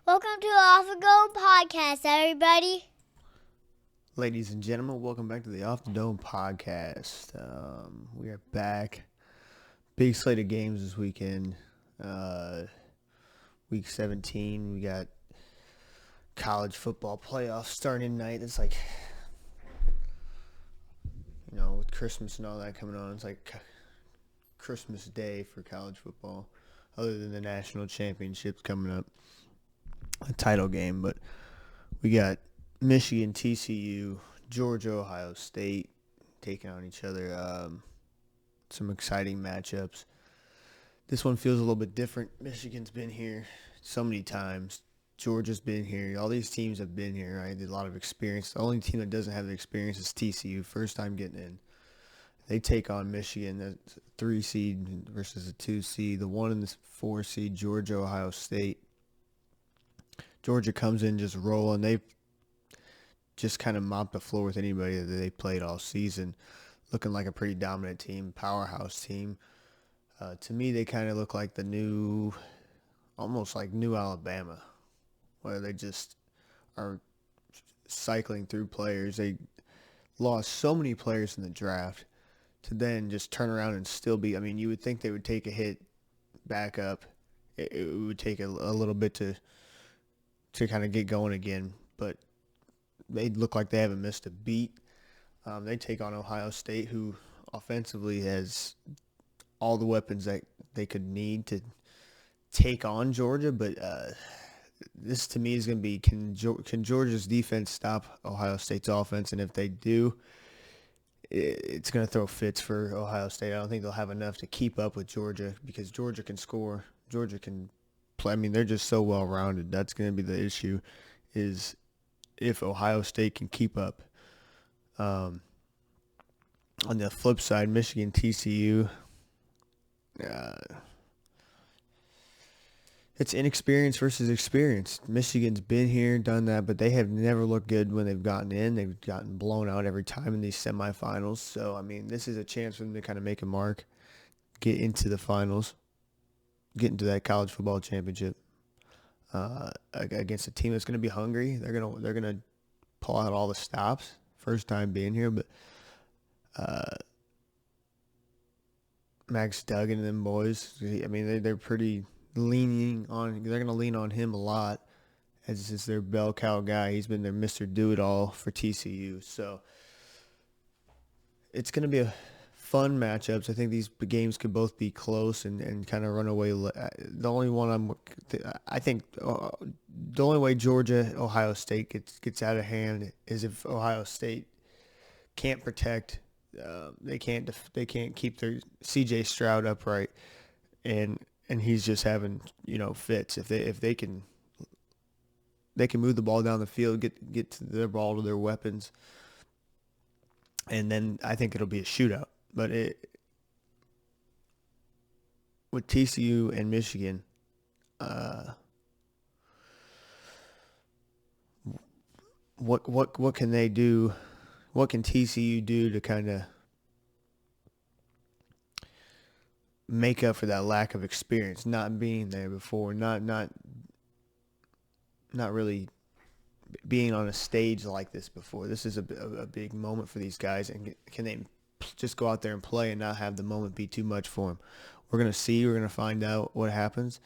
Welcome to the Off the Go podcast, everybody. Ladies and gentlemen, welcome back to the Off the Dome podcast. We are back. Big slate of games this weekend. Week 17, we got college football playoffs starting tonight. It's like, with Christmas and all that coming on, it's like Christmas Day for college football, other than the national championships coming up, a title game. But we got Michigan, TCU, Georgia, Ohio State taking on each other. Some exciting matchups. This one feels a little bit different. Michigan's been here so many times. Georgia's been here. All these teams have been here, right? There's a lot of experience. The only team that doesn't have the experience is TCU. First time getting in. They take on Michigan, a 3 seed versus a 2 seed. The 1 and the 4 seed, Georgia, Ohio State. Georgia comes in just rolling. They've just kind of mopped the floor with anybody that they played all season. Looking like a pretty dominant team, powerhouse team. To me, they kind of look like the new, almost like new Alabama, where they just are cycling through players. They lost so many players in the draft to then just turn around and still be. I mean, you would think they would take a hit back up. It would take a little bit to kind of get going again, but they look like they haven't missed a beat. They take on Ohio State, who offensively has all the weapons that they could need to take on Georgia. But this, to me, is going to be, can Georgia's defense stop Ohio State's offense? And if they do, it's going to throw fits for Ohio State. I don't think they'll have enough to keep up with Georgia, because Georgia can score. Georgia can play. I mean, they're just so well-rounded. That's going to be the issue, is if Ohio State can keep up. On the flip side, Michigan, TCU, it's inexperience versus experience. Michigan's been here, done that, but they have never looked good when they've gotten in. They've gotten blown out every time in these semifinals. So, I mean, this is a chance for them to kind of make a mark, get into the finals, get into that college football championship against a team that's going to be hungry. They're gonna pull out all the stops. First time being here, but Max Duggan and them boys, I mean, they're pretty leaning on. They're going to lean on him a lot as is their bell cow guy. He's been their Mr. Do-It-All for TCU. So it's going to be a fun matchups. I think these games could both be close and kind of run away. The only one I think the only way Georgia, Ohio State gets out of hand is if Ohio State can't protect. They can't keep their C.J. Stroud upright, and he's just having fits. If they can move the ball down the field, get to their ball to their weapons, and then I think it'll be a shootout. But with TCU and Michigan, what can they do? What can TCU do to kind of make up for that lack of experience, not being there before, not really being on a stage like this before? This is a big moment for these guys, and can they just go out there and play and not have the moment be too much for them? We're going to find out what happens.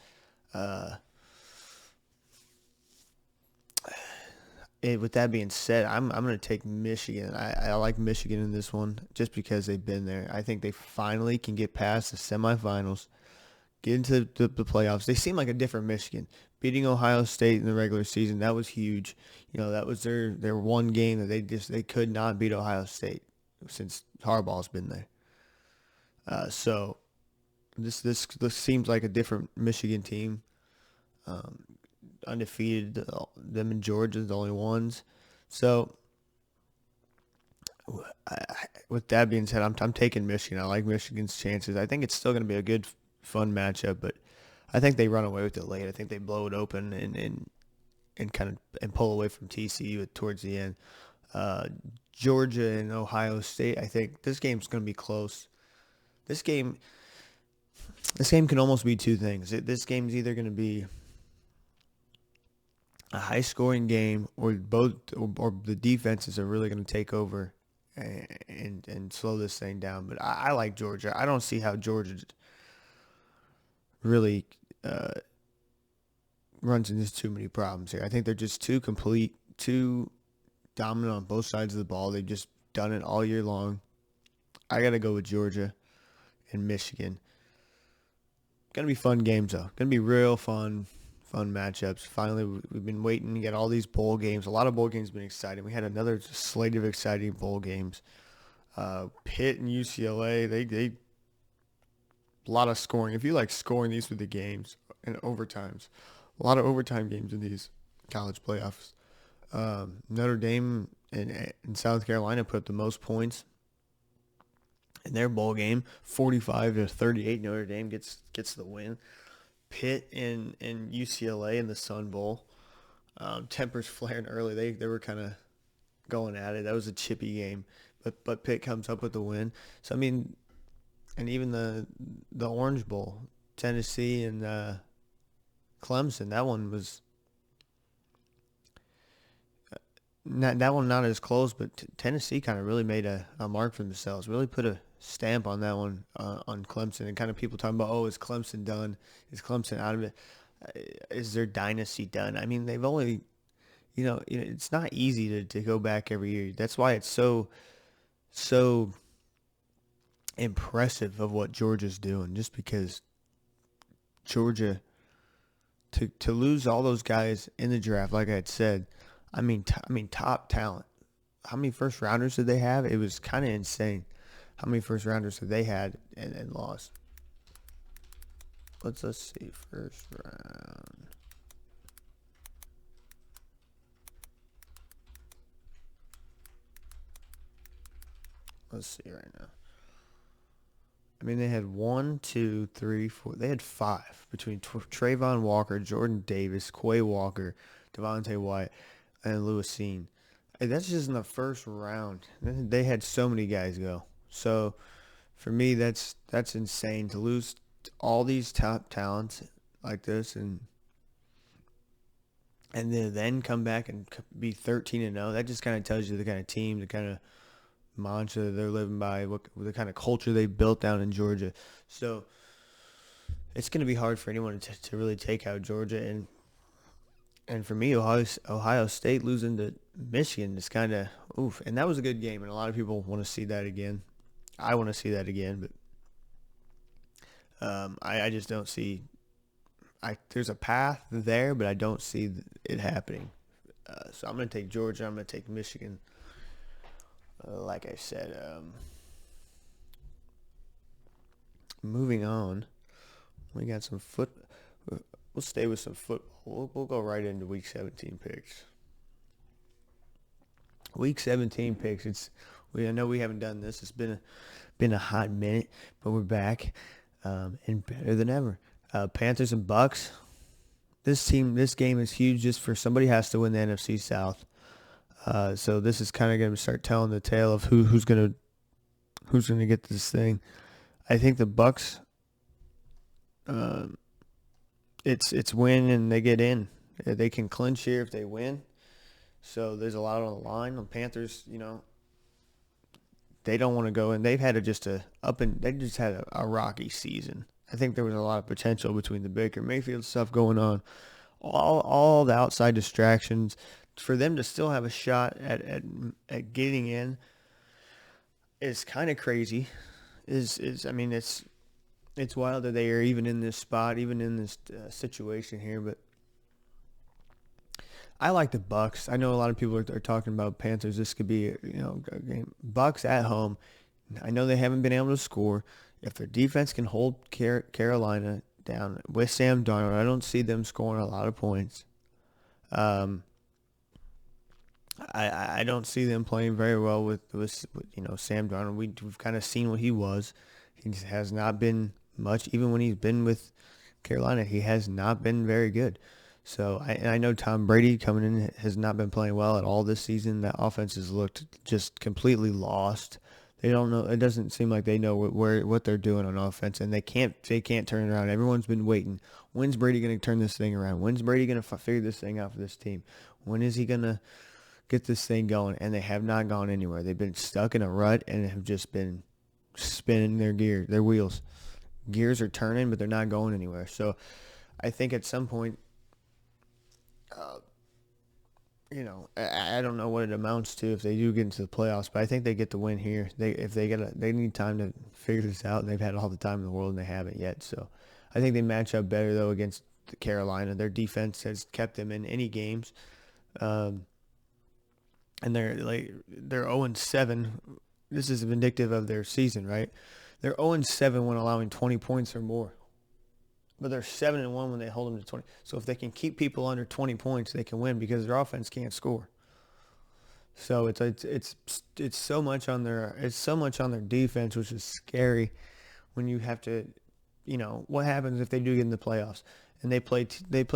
With that being said, I'm going to take Michigan. I like Michigan in this one just because they've been there. I think they finally can get past the semifinals, get into the playoffs. They seem like a different Michigan. Beating Ohio State in the regular season, that was huge. That was their one game that they could not beat Ohio State since Harbaugh's been there. So this seems like a different Michigan team. Undefeated, them and Georgia the only ones. So with that being said, I'm taking Michigan. I like Michigan's chances. I think it's still going to be a good, fun matchup, but I think they run away with it late. I think they blow it open and kind of pull away from TCU towards the end. Georgia and Ohio State, I think this game's going to be close. This game can almost be two things. This game's either going to be a high-scoring game, or or the defenses are really going to take over and slow this thing down. But I like Georgia. I don't see how Georgia really runs into too many problems here. I think they're just too complete, too dominant on both sides of the ball. They've just done it all year long. I got to go with Georgia and Michigan. Gonna be fun games though. Gonna be real fun matchups. Finally, we've been waiting to get all these bowl games. A lot of bowl games have been exciting. We had another slate of exciting bowl games. Pitt and UCLA. They a lot of scoring. If you like scoring, these were the games and overtimes. A lot of overtime games in these college playoffs. Notre Dame and South Carolina put up the most points in their bowl game, 45-38. Notre Dame gets the win. Pitt and UCLA in the Sun Bowl. Tempers flaring early. They were kind of going at it. That was a chippy game, but Pitt comes up with the win. So I mean, and even the Orange Bowl, Tennessee and Clemson. That one was not as close, but Tennessee kind of really made a mark for themselves. Really put a stamp on that one on Clemson, and kind of people talking about, oh, is Clemson done? Is Clemson out of it? Is their dynasty done? I mean, they've only, it's not easy to go back every year. That's why it's so impressive of what Georgia's doing. Just because Georgia to lose all those guys in the draft, like I had said, I mean top talent. How many first rounders did they have? It was kind of insane. How many first rounders did they had and lost? Let's see. First round. Let's see right now. I mean, they had 1, 2, 3, 4. They had 5 between Trayvon Walker, Jordan Davis, Quay Walker, Devontae White, and Lewisine. Hey, that's just in the first round. They had so many guys go. So for me, that's insane to lose all these top talents like this, and then come back and be 13-0. That just kind of tells you the kind of team, the kind of mantra they're living by, what the kind of culture they built down in Georgia. So it's going to be hard for anyone to really take out Georgia, and for me, Ohio State losing to Michigan is kind of oof. And that was a good game, and a lot of people want to see that again. I want to see that again, but I just don't see. There's a path there, but I don't see it happening. So I'm going to take Georgia. I'm going to take Michigan. Like I said, moving on, we got some We'll stay with some football. We'll go right into Week 17 picks. Week 17 picks. I know we haven't done this. It's been a hot minute, but we're back and better than ever. Panthers and Bucks. This game is huge. Just for somebody has to win the NFC South. So this is kind of going to start telling the tale of who's gonna get this thing. I think the Bucks. It's win and they get in. They can clinch here if they win. So there's a lot on the line. The Panthers, they don't want to go in. They've had they just had a rocky season. I think there was a lot of potential between the Baker Mayfield stuff going on, all the outside distractions. For them to still have a shot at getting in is kind of crazy. It's wild that they are even in this spot, even in this situation here. But I like the Bucks. I know a lot of people are talking about Panthers. This could be a game. Bucks at home. I know they haven't been able to score. If their defense can hold Carolina down with Sam Darnold, I don't see them scoring a lot of points. I don't see them playing very well with Sam Darnold. We've kind of seen what he was. He has not been much. Even when he's been with Carolina, he has not been very good. So I know Tom Brady coming in has not been playing well at all this season. That offense has looked just completely lost. They don't know. It doesn't seem like they know what they're doing on offense, and they can't turn it around. Everyone's been waiting. When's Brady going to turn this thing around? When's Brady going to figure this thing out for this team? When is he going to get this thing going? And they have not gone anywhere. They've been stuck in a rut and have just been spinning their wheels. Gears are turning, but they're not going anywhere. So I think at some point, I don't know what it amounts to if they do get into the playoffs, but I think they get the win here. They need time to figure this out, and they've had all the time in the world, and they haven't yet. So I think they match up better though against Carolina. Their defense has kept them in any games, and they're 0-7. This is vindictive of their season, right? They're 0-7 when allowing 20 points or more. But they're 7-1 when they hold them to 20. So if they can keep people under 20 points, they can win because their offense can't score. So it's so much on their defense, which is scary when you have to, what happens if they do get in the playoffs and they play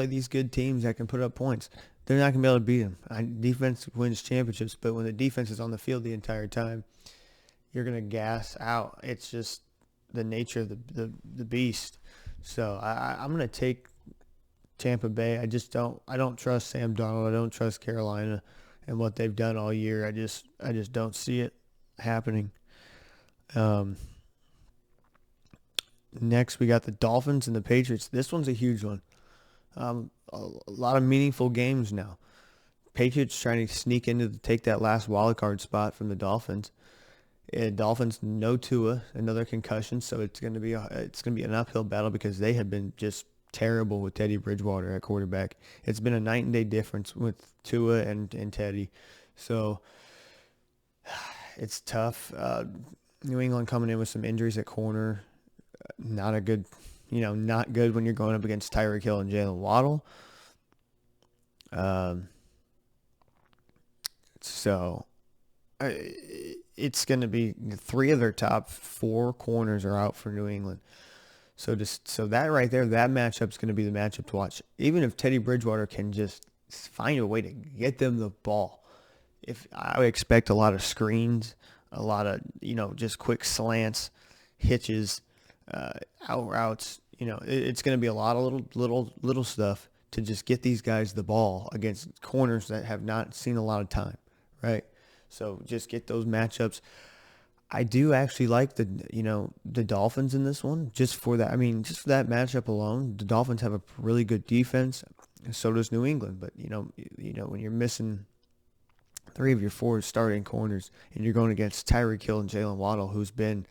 these good teams that can put up points. They're not going to be able to beat them. Defense wins championships, but when the defense is on the field the entire time, you're going to gas out. It's just the nature of the beast. So I'm going to take Tampa Bay. I don't trust Sam Darnold. I don't trust Carolina and what they've done all year. I just don't see it happening. Next, we got the Dolphins and the Patriots. This one's a huge one. A lot of meaningful games now. Patriots trying to sneak take that last wild card spot from the Dolphins. Dolphins no Tua, another concussion, so it's going to be an uphill battle because they have been just terrible with Teddy Bridgewater at quarterback. It's been a night and day difference with Tua and Teddy, so it's tough. New England coming in with some injuries at corner, not good when you're going up against Tyreek Hill and Jalen Waddle. It's going to be 3 of their top 4 corners are out for New England. So that right there, that matchup's going to be the matchup to watch. Even if Teddy Bridgewater can just find a way to get them the ball, if I would expect a lot of screens, a lot of just quick slants, hitches, out routes. It's going to be a lot of little stuff to just get these guys the ball against corners that have not seen a lot of time, right? So just get those matchups. I do actually like the Dolphins in this one just for that. I mean, just for that matchup alone, the Dolphins have a really good defense. So does New England. But when you're missing 3 of your 4 starting corners and you're going against Tyreek Hill and Jalen Waddle, who's been,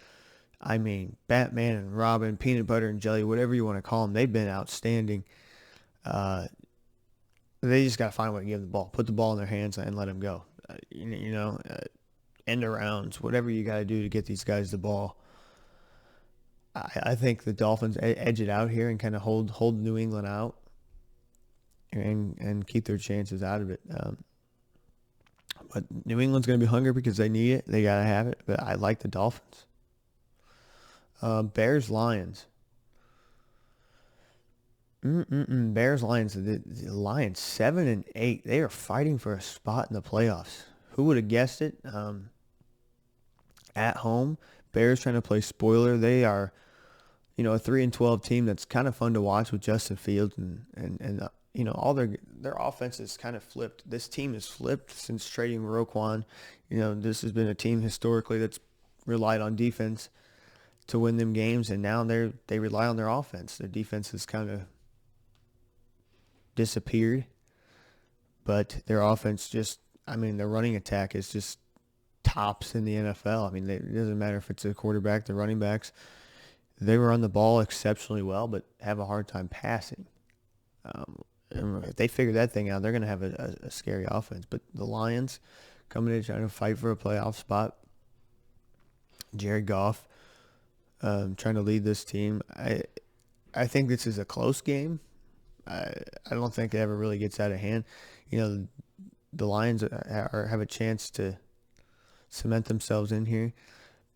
Batman and Robin, peanut butter and jelly, whatever you want to call them, they've been outstanding. They just got to find a way to give them the ball, put the ball in their hands, and let them go. End arounds, whatever you got to do to get these guys the ball. I think the Dolphins edge it out here and kind of hold New England out and keep their chances out of it. But New England's going to be hungry because they need it. They got to have it. But I like the Dolphins. Bears-Lions. Bears-Lions. The Lions 7-8. They are fighting for a spot in the playoffs. Who would have guessed it? At home, Bears trying to play spoiler. They are, a 3-12 team that's kind of fun to watch with Justin Fields and all their offense is kind of flipped. This team has flipped since trading Roquan. This has been a team historically that's relied on defense to win them games, and now they rely on their offense. Their defense has kind of disappeared, but their offense their running attack is just tops in the NFL. It doesn't matter if it's a quarterback, the running backs. They run the ball exceptionally well, but have a hard time passing. If they figure that thing out, they're going to have a scary offense. But the Lions coming in trying to fight for a playoff spot. Jared Goff trying to lead this team. I think this is a close game. I don't think it ever really gets out of hand. The Lions have a chance to cement themselves in here,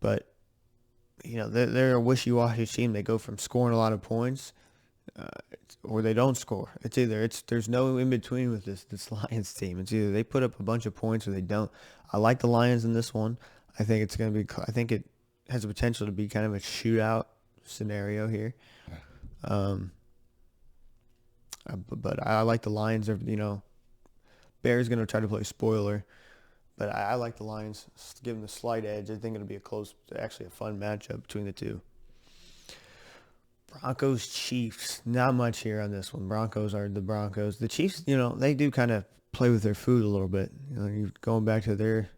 but they're a wishy-washy team. They go from scoring a lot of points or they don't score. There's no in between with this Lions team. It's either they put up a bunch of points or they don't. I like the Lions in this one. I think it's going to be. I think it has the potential to be kind of a shootout scenario here. But I like the Lions. Bears going to try to play spoiler, but I like the Lions. Give them a slight edge. I think it'll be actually a fun matchup between the two. Broncos Chiefs. Not much here on this one. Broncos are the Broncos. The Chiefs, they do kind of play with their food a little bit. You're going back to their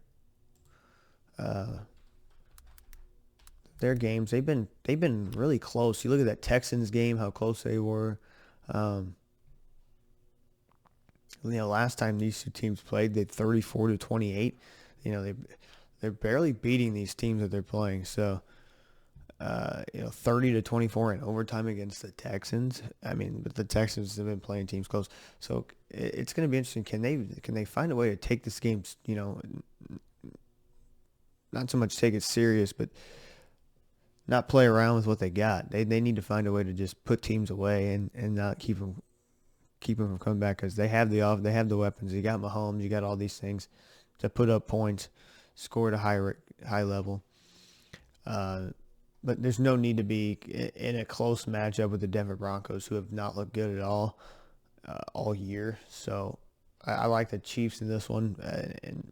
games. They've been really close. You look at that Texans game, how close they were. Last time these two teams played, they 34-28. They're barely beating these teams that they're playing. So, 30-24 in overtime against the Texans. I mean, but the Texans have been playing teams close. So it's going to be interesting. Can they find a way to take this game? Not so much take it serious, but not play around with what they got. They need to find a way to just put teams away and not keep them from coming back, because they have the weapons. You got Mahomes, you got all these things to put up points, score at a high level. But there's no need to be in a close matchup with the Denver Broncos, who have not looked good at all year. So I like the Chiefs in this one,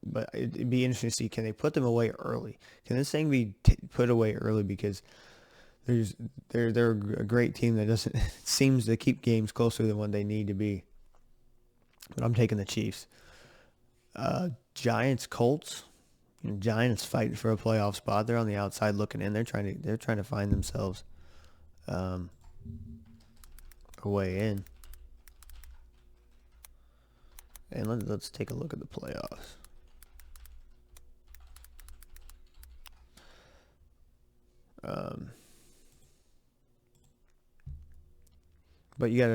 but it'd be interesting to see, can they put them away early? Can this thing be put away early? Because they're a great team that doesn't seems to keep games closer than what they need to be. But I'm taking the Chiefs. Giants Colts. Giants fighting for a playoff spot. They're on the outside looking in. They're trying to find themselves a way in. And let's take a look at the playoffs. But you got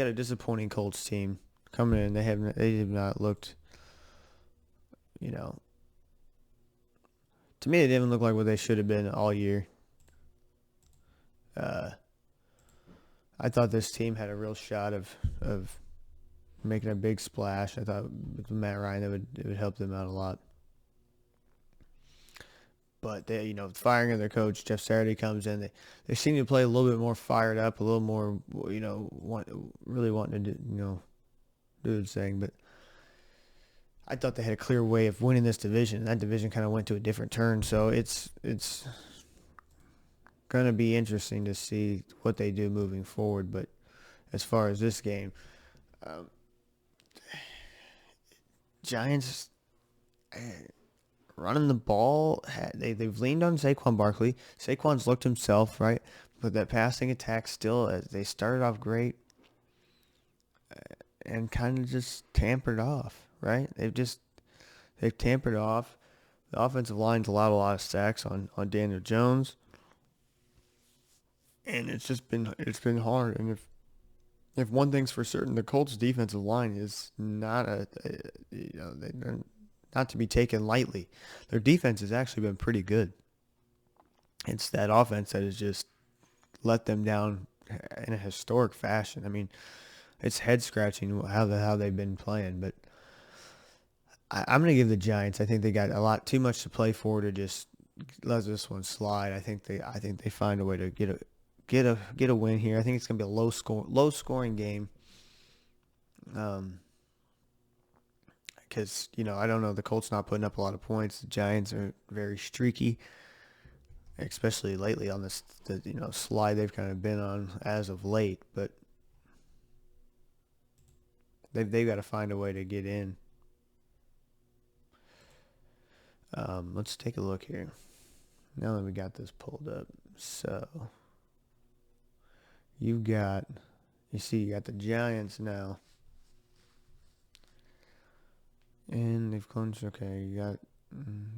a disappointing Colts team coming in. They have not looked. To me, they didn't look like what they should have been all year. I thought this team had a real shot of making a big splash. I thought with Matt Ryan, it would help them out a lot. But they, firing of their coach, Jeff Saturday, comes in. They seem to play a little bit more fired up, a little more, really wanting to do the thing. But I thought they had a clear way of winning this division. That division kind of went to a different turn. So it's going to be interesting to see what they do moving forward. But as far as this game, Giants running the ball, they've leaned on Saquon Barkley. Saquon's looked himself, right? But that passing attack still, they started off great and kind of just tampered off, right? They've tampered off. The offensive line's allowed a lot of sacks on Daniel Jones. And it's been hard. And if one thing's for certain, the Colts defensive line is not they're not to be taken lightly. Their defense has actually been pretty good. It's that offense that has just let them down in a historic fashion. I mean, it's head scratching how they've been playing. But I'm going to give the Giants. I think they got a lot too much to play for to just let this one slide. I think they find a way to get a win here. I think it's going to be a low scoring game. Because I don't know, the Colts not putting up a lot of points. The Giants are very streaky, especially lately on this slide they've kind of been on as of late. But they've got to find a way to get in. Let's take a look here. Now that we got this pulled up, so you got the Giants now. And they've clinched. Okay, you got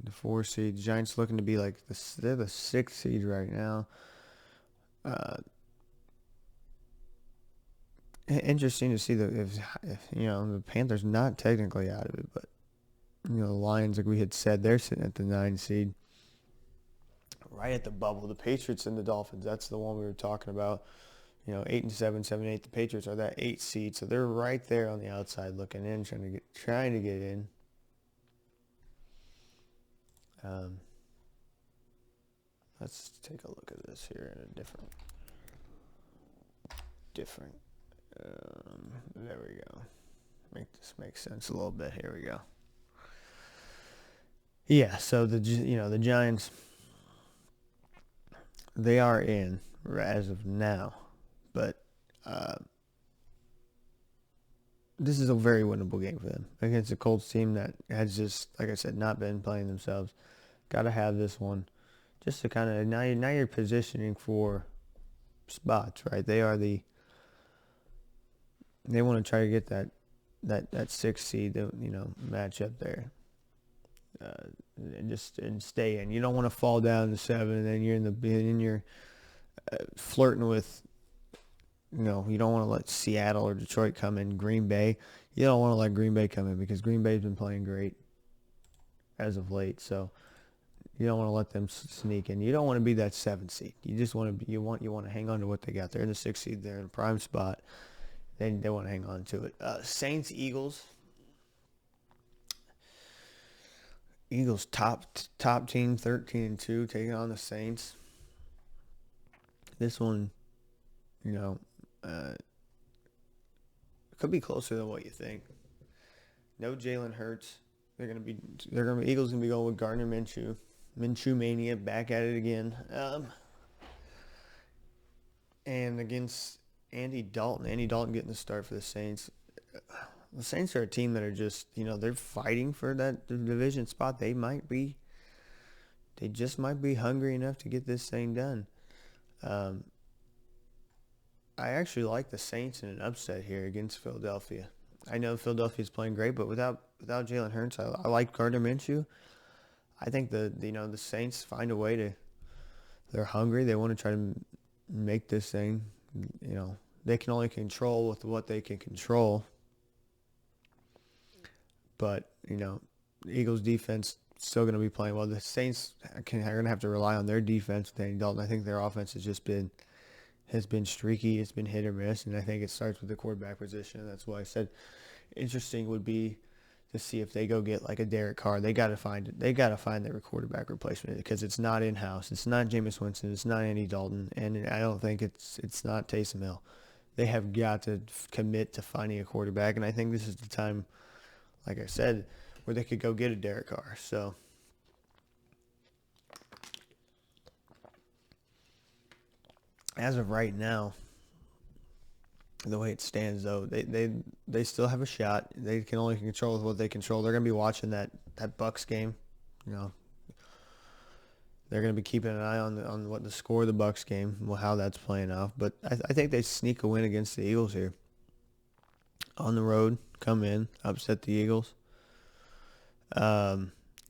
the 4 seed. The Giants looking to be like they're the 6th seed right now. Interesting to see if the Panthers not technically out of it, but the Lions, like we had said, they're sitting at the 9 seed, right at the bubble. The Patriots and the Dolphins. That's the one we were talking about. 8-7, 7-8. The Patriots are that 8 seed, so they're right there on the outside looking in, trying to get in. Let's take a look at this here in a different. There we go. Make this make sense a little bit. Here we go. Yeah. So the Giants, they are in as of now, but this is a very winnable game for them against a Colts team that has just, like I said, not been playing themselves. Got to have this one just to kind of now you're positioning for spots, right? They want to try to get that 6 seed, match up there, and stay in. You don't want to fall down to 7, and then you're flirting with. You don't want to let Seattle or Detroit come in. Green Bay, you don't want to let Green Bay come in because Green Bay's been playing great as of late. So you don't want to let them sneak in. You don't want to be that 7 seed. You just want to you want to hang on to what they got. They're in the 6 seed. They're in a prime spot. They want to hang on to it. Saints Eagles. Eagles top team 13-2 taking on the Saints. This one, it could be closer than what you think. No Jalen Hurts. Eagles gonna be going with Gardner Minshew. Minshew mania, back at it again. And against Andy Dalton. Andy Dalton getting the start for the Saints. The Saints are a team that are just, they're fighting for that division spot. They just might be hungry enough to get this thing done. I actually like the Saints in an upset here against Philadelphia. I know Philadelphia's playing great, but without Jalen Hurts, I like Gardner Minshew. I think the Saints find a way to. They're hungry. They want to try to make this thing. They can only control with what they can control. But the Eagles' defense still going to be playing well. The Saints are going to have to rely on their defense with Andy Dalton. I think their offense has been streaky. It's been hit or miss, and I think it starts with the quarterback position. That's why I said interesting would be to see if they go get like a Derek Carr. They got to find their quarterback replacement because it's not in house. It's not Jameis Winston. It's not Andy Dalton, and I don't think it's not Taysom Hill. They have got to commit to finding a quarterback, and I think this is the time, like I said, where they could go get a Derek Carr. So. As of right now, the way it stands, though, they still have a shot. They can only control what they control. They're going to be watching that Bucs game. They're going to be keeping an eye on what the score of the Bucs game, how that's playing off. But I think they sneak a win against the Eagles here. On the road, come in, upset the Eagles.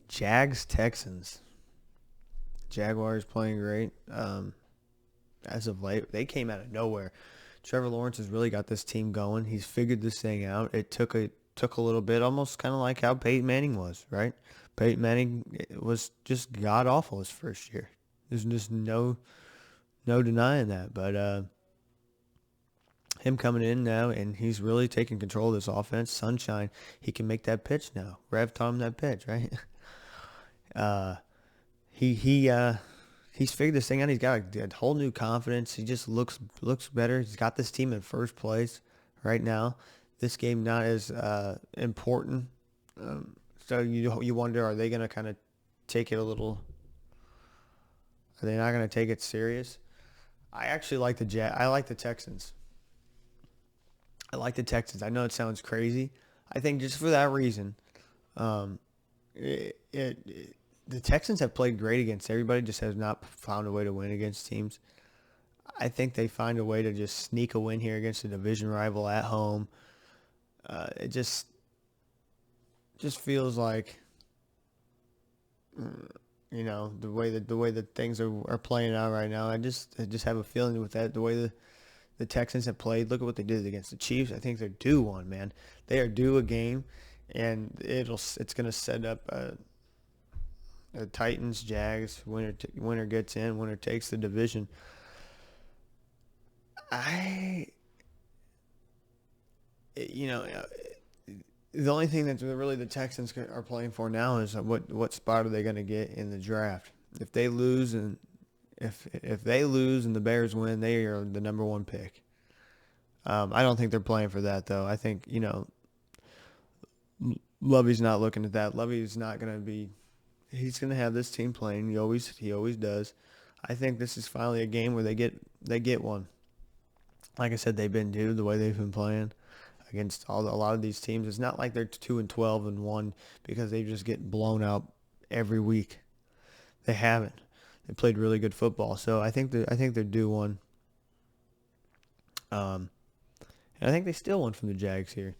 Jags Texans. Jaguars playing great. As of late, they came out of nowhere. Trevor Lawrence has really got this team going. He's figured this thing out. It took a little bit, almost kind of like how Peyton Manning was, right? Peyton Manning was just god awful his first year. There's just no denying that. But him coming in now, and he's really taking control of this offense. Sunshine, he can make that pitch now. Rev taught him that pitch, right? He's figured this thing out. He's got a whole new confidence. He just looks better. He's got this team in first place right now. This game not as important. So you wonder, are they going to kind of take it a little? Are they not going to take it serious? I actually like I like the Texans. I like the Texans. I know it sounds crazy. I think just for that reason, the Texans have played great against everybody, just has not found a way to win against teams. I think they find a way to just sneak a win here against a division rival at home. It just feels like, the way that things are playing out right now. I just have a feeling with that, the way the Texans have played. Look at what they did against the Chiefs. I think they're due one, man. They are due a game, and it's going to set up the Titans, Jags, winner gets in, winner takes the division. The only thing that really the Texans are playing for now is what spot are they going to get in the draft. If they lose and if they lose and the Bears win, they are the number one pick. I don't think they're playing for that though. I think Lovey's not looking at that. Lovey's not going to be. He's going to have this team playing. He always does. I think this is finally a game where they get one. Like I said, they've been due the way they've been playing against a lot of these teams. It's not like they're 2-12-1 because they just get blown out every week. They haven't. They played really good football, so I think they're due one. And I think they still won from the Jags here.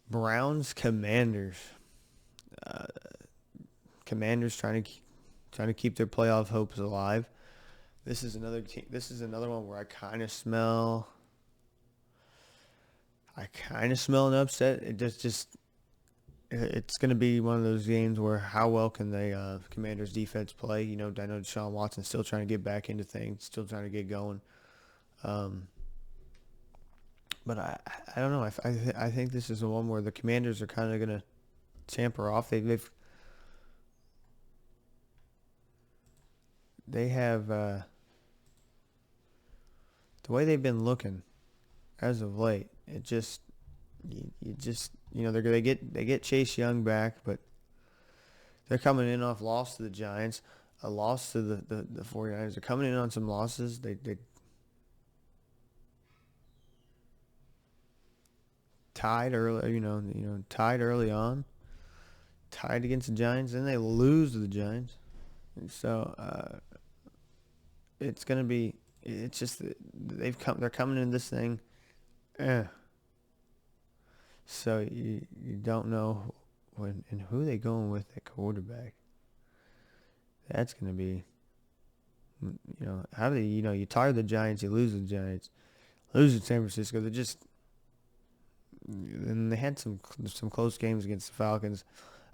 Browns Commanders. Commanders trying to keep their playoff hopes alive. This is another team. This is another one where I kind of smell an upset. It's going to be one of those games where how well can the Commanders defense play? I know Deshaun Watson's still trying to get back into things, still trying to get going. But I don't know. I think this is the one where the Commanders are kind of going to tamper off. They have the way they've been looking as of late. It just they get Chase Young back, but they're coming in off loss to the Giants, a loss to the 49ers. They're coming in on some losses. They tied early, tied early on, tied against the Giants, then they lose to the Giants. And so it's gonna be. It's just they're coming in this thing. So you don't know when and who they going with at quarterback. That's gonna be. How do you tie the Giants, you lose the Giants, lose to San Francisco. And they had some close games against the Falcons,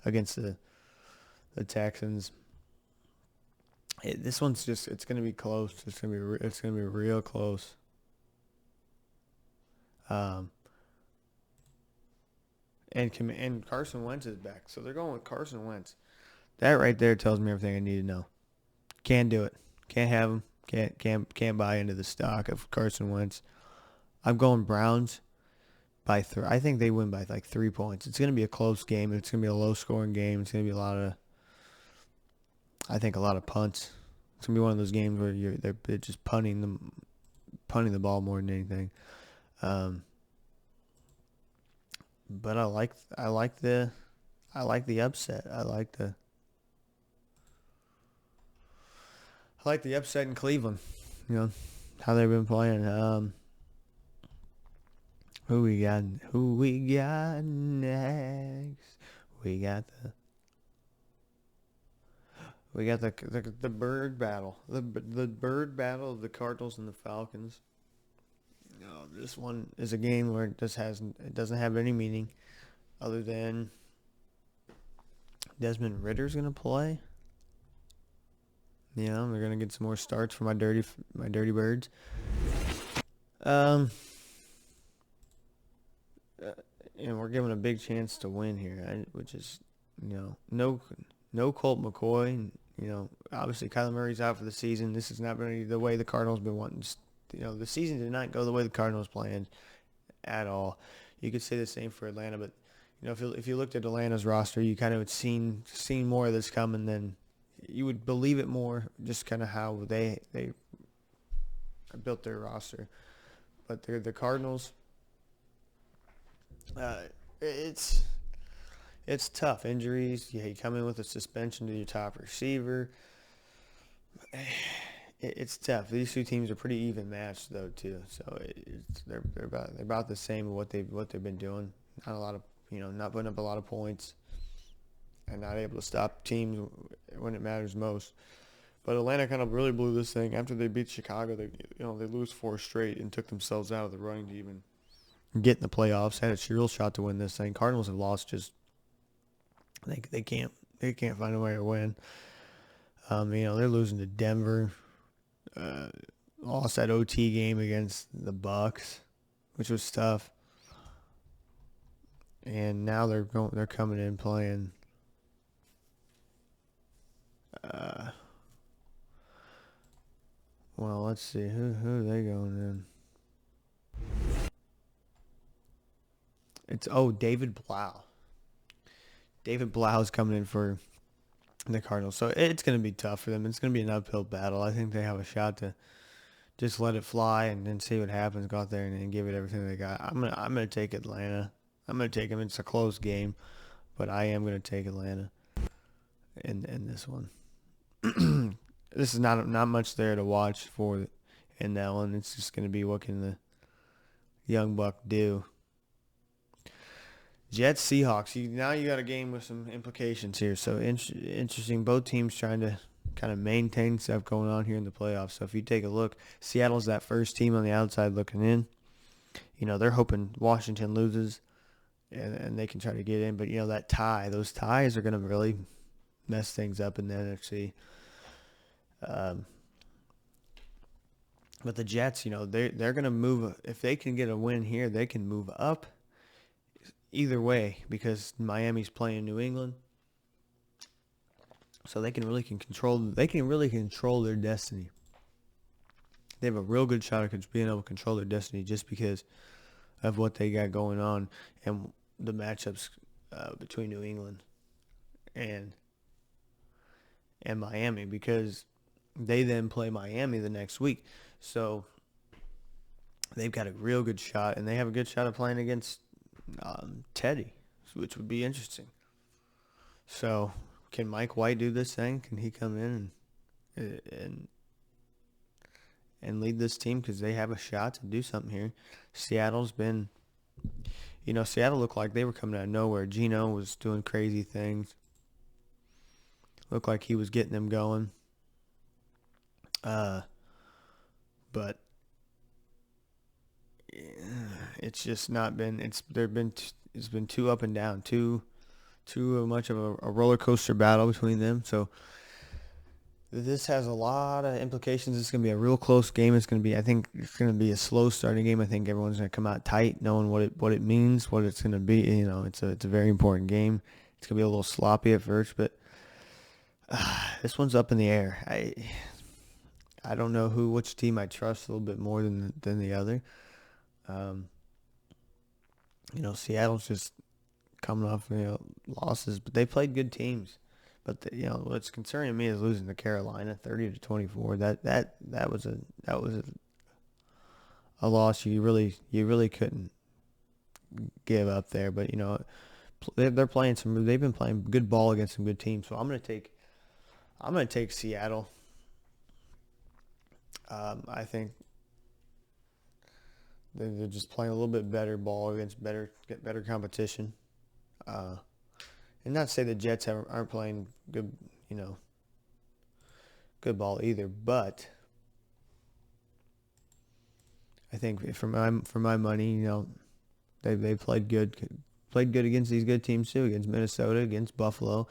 against the Texans. This one's it's going to be close. It's going to be real close. And Carson Wentz is back, so they're going with Carson Wentz. That right there tells me everything I need to know. Can't do it. Can't have him. Can't buy into the stock of Carson Wentz. I'm going Browns by 3. I think they win by like 3 points. It's going to be a close game. It's going to be a low-scoring game. It's going to be a lot of punts. It's going to be one of those games where they're just punting the ball more than anything. But I like the upset. I like the upset in Cleveland. How they've been playing. Who we got next? We got the bird battle. The bird battle of the Cardinals and the Falcons. This one is a game where it doesn't have any meaning other than Desmond Ritter's going to play. They're going to get some more starts for my dirty birds. And we're given a big chance to win here, which is, no Colt McCoy. Obviously Kyler Murray's out for the season. This has not been the way the Cardinals been wanting. The season did not go the way the Cardinals planned at all. You could say the same for Atlanta, but if you looked at Atlanta's roster, you kind of had seen more of this coming. Then you would believe it more, just kind of how they built their roster. But the Cardinals. It's tough. Injuries. You come in with a suspension to your top receiver. It's tough. These two teams are pretty even matched though too. So they're about the same of what they've been doing. Not a lot of not putting up a lot of points, and not able to stop teams when it matters most. But Atlanta kind of really blew this thing after they beat Chicago. They lose 4 straight and took themselves out of the running to even get in the playoffs. Had a real shot to win this thing. Cardinals have lost just they can't find a way to win. They're losing to Denver. Lost that OT game against the Bucks, which was tough. And now they're coming in playing Well, let's see. Who are they going in? It's David Blau. David Blau is coming in for the Cardinals, so it's going to be tough for them. It's going to be an uphill battle. I think they have a shot to just let it fly and then see what happens. Go out there and give it everything they got. I'm gonna take Atlanta. I'm gonna take them. It's a close game, but I am gonna take Atlanta in this one. This is not much there to watch for in that one. It's just gonna be what can the young buck do. Jets Seahawks. Now you got a game with some implications here. So interesting. Both teams trying to kind of maintain stuff going on here in the playoffs. So if you take a look, Seattle's that first team on the outside looking in. They're hoping Washington loses and they can try to get in. But, those ties are going to really mess things up in the NFC. But the Jets, they're going to move. If they can get a win here, they can move up either way because Miami's playing New England. So they can really control their destiny. They have a real good shot at being able to control their destiny just because of what they got going on and the matchups between New England and Miami, because they then play Miami the next week. So they've got a real good shot, and they have a good shot of playing against Teddy, which would be interesting. So can Mike White do this thing? Can he come in and lead this team? Because they have a shot to do something here. Seattle's been, Seattle looked like they were coming out of nowhere. Geno was doing crazy things. Looked like he was getting them going. But it's just not been. It's been too up and down, too much of a roller coaster battle between them. So this has a lot of implications. It's going to be a real close game. I think it's going to be a slow starting game. I think everyone's going to come out tight, knowing what it means, what it's going to be. It's a very important game. It's going to be a little sloppy at first, but this one's up in the air. I don't know which team I trust a little bit more than the other. Seattle's just coming off losses, but they played good teams. But what's concerning me is losing to Carolina, 30-24. That was a loss you really couldn't give up there. But they're playing they've been playing good ball against some good teams. So I'm gonna take Seattle. I think they're just playing a little bit better ball against better competition. And not to say the Jets aren't playing good, good ball either, but I think for my money, they played good against these good teams too, against Minnesota, against Buffalo.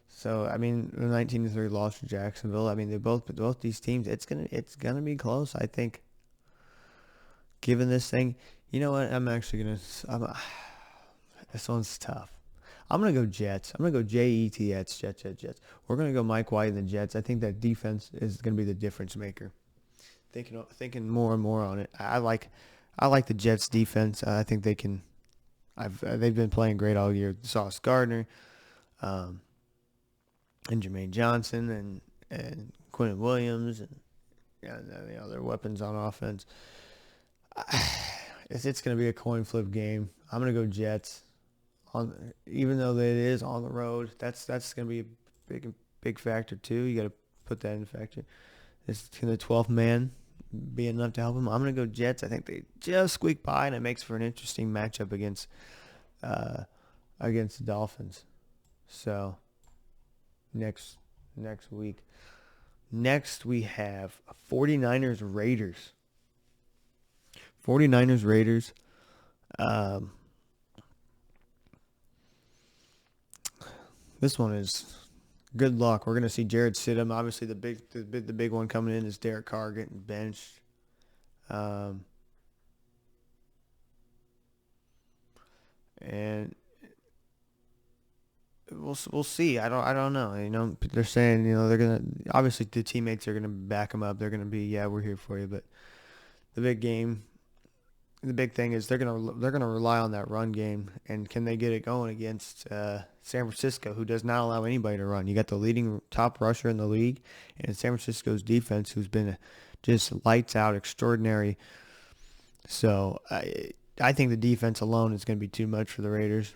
So the 19-3 loss to Jacksonville. They both these teams. It's gonna be close. I think. Given this thing, you know what? This one's tough. I'm going to go Jets. I'm going to go Jets, Jets. We're going to go Mike White and the Jets. I think that defense is going to be the difference maker. Thinking more and more on it. I like the Jets defense. I think they can. They've been playing great all year. Sauce Gardner, and Jermaine Johnson and Quentin Williams and their weapons on offense. It's going to be a coin flip game. I'm going to go Jets. Even though it is on the road, that's going to be a big factor too. You got to put that in factor. Can the 12th man be enough to help them? I'm going to go Jets. I think they just squeak by, and it makes for an interesting matchup against the Dolphins. So next week. Next we have 49ers Raiders. 49ers Raiders. This one is good luck. We're going to see Jared Stidham. Obviously, the big one coming in is Derek Carr getting benched. And we'll see. I don't know. They're saying they're gonna obviously the teammates are gonna back them up. They're gonna be we're here for you. But the big game, the big thing is they're gonna rely on that run game, and can they get it going against San Francisco, who does not allow anybody to run? You got the leading top rusher in the league, and San Francisco's defense, who's been just lights out, extraordinary. So I think the defense alone is going to be too much for the Raiders.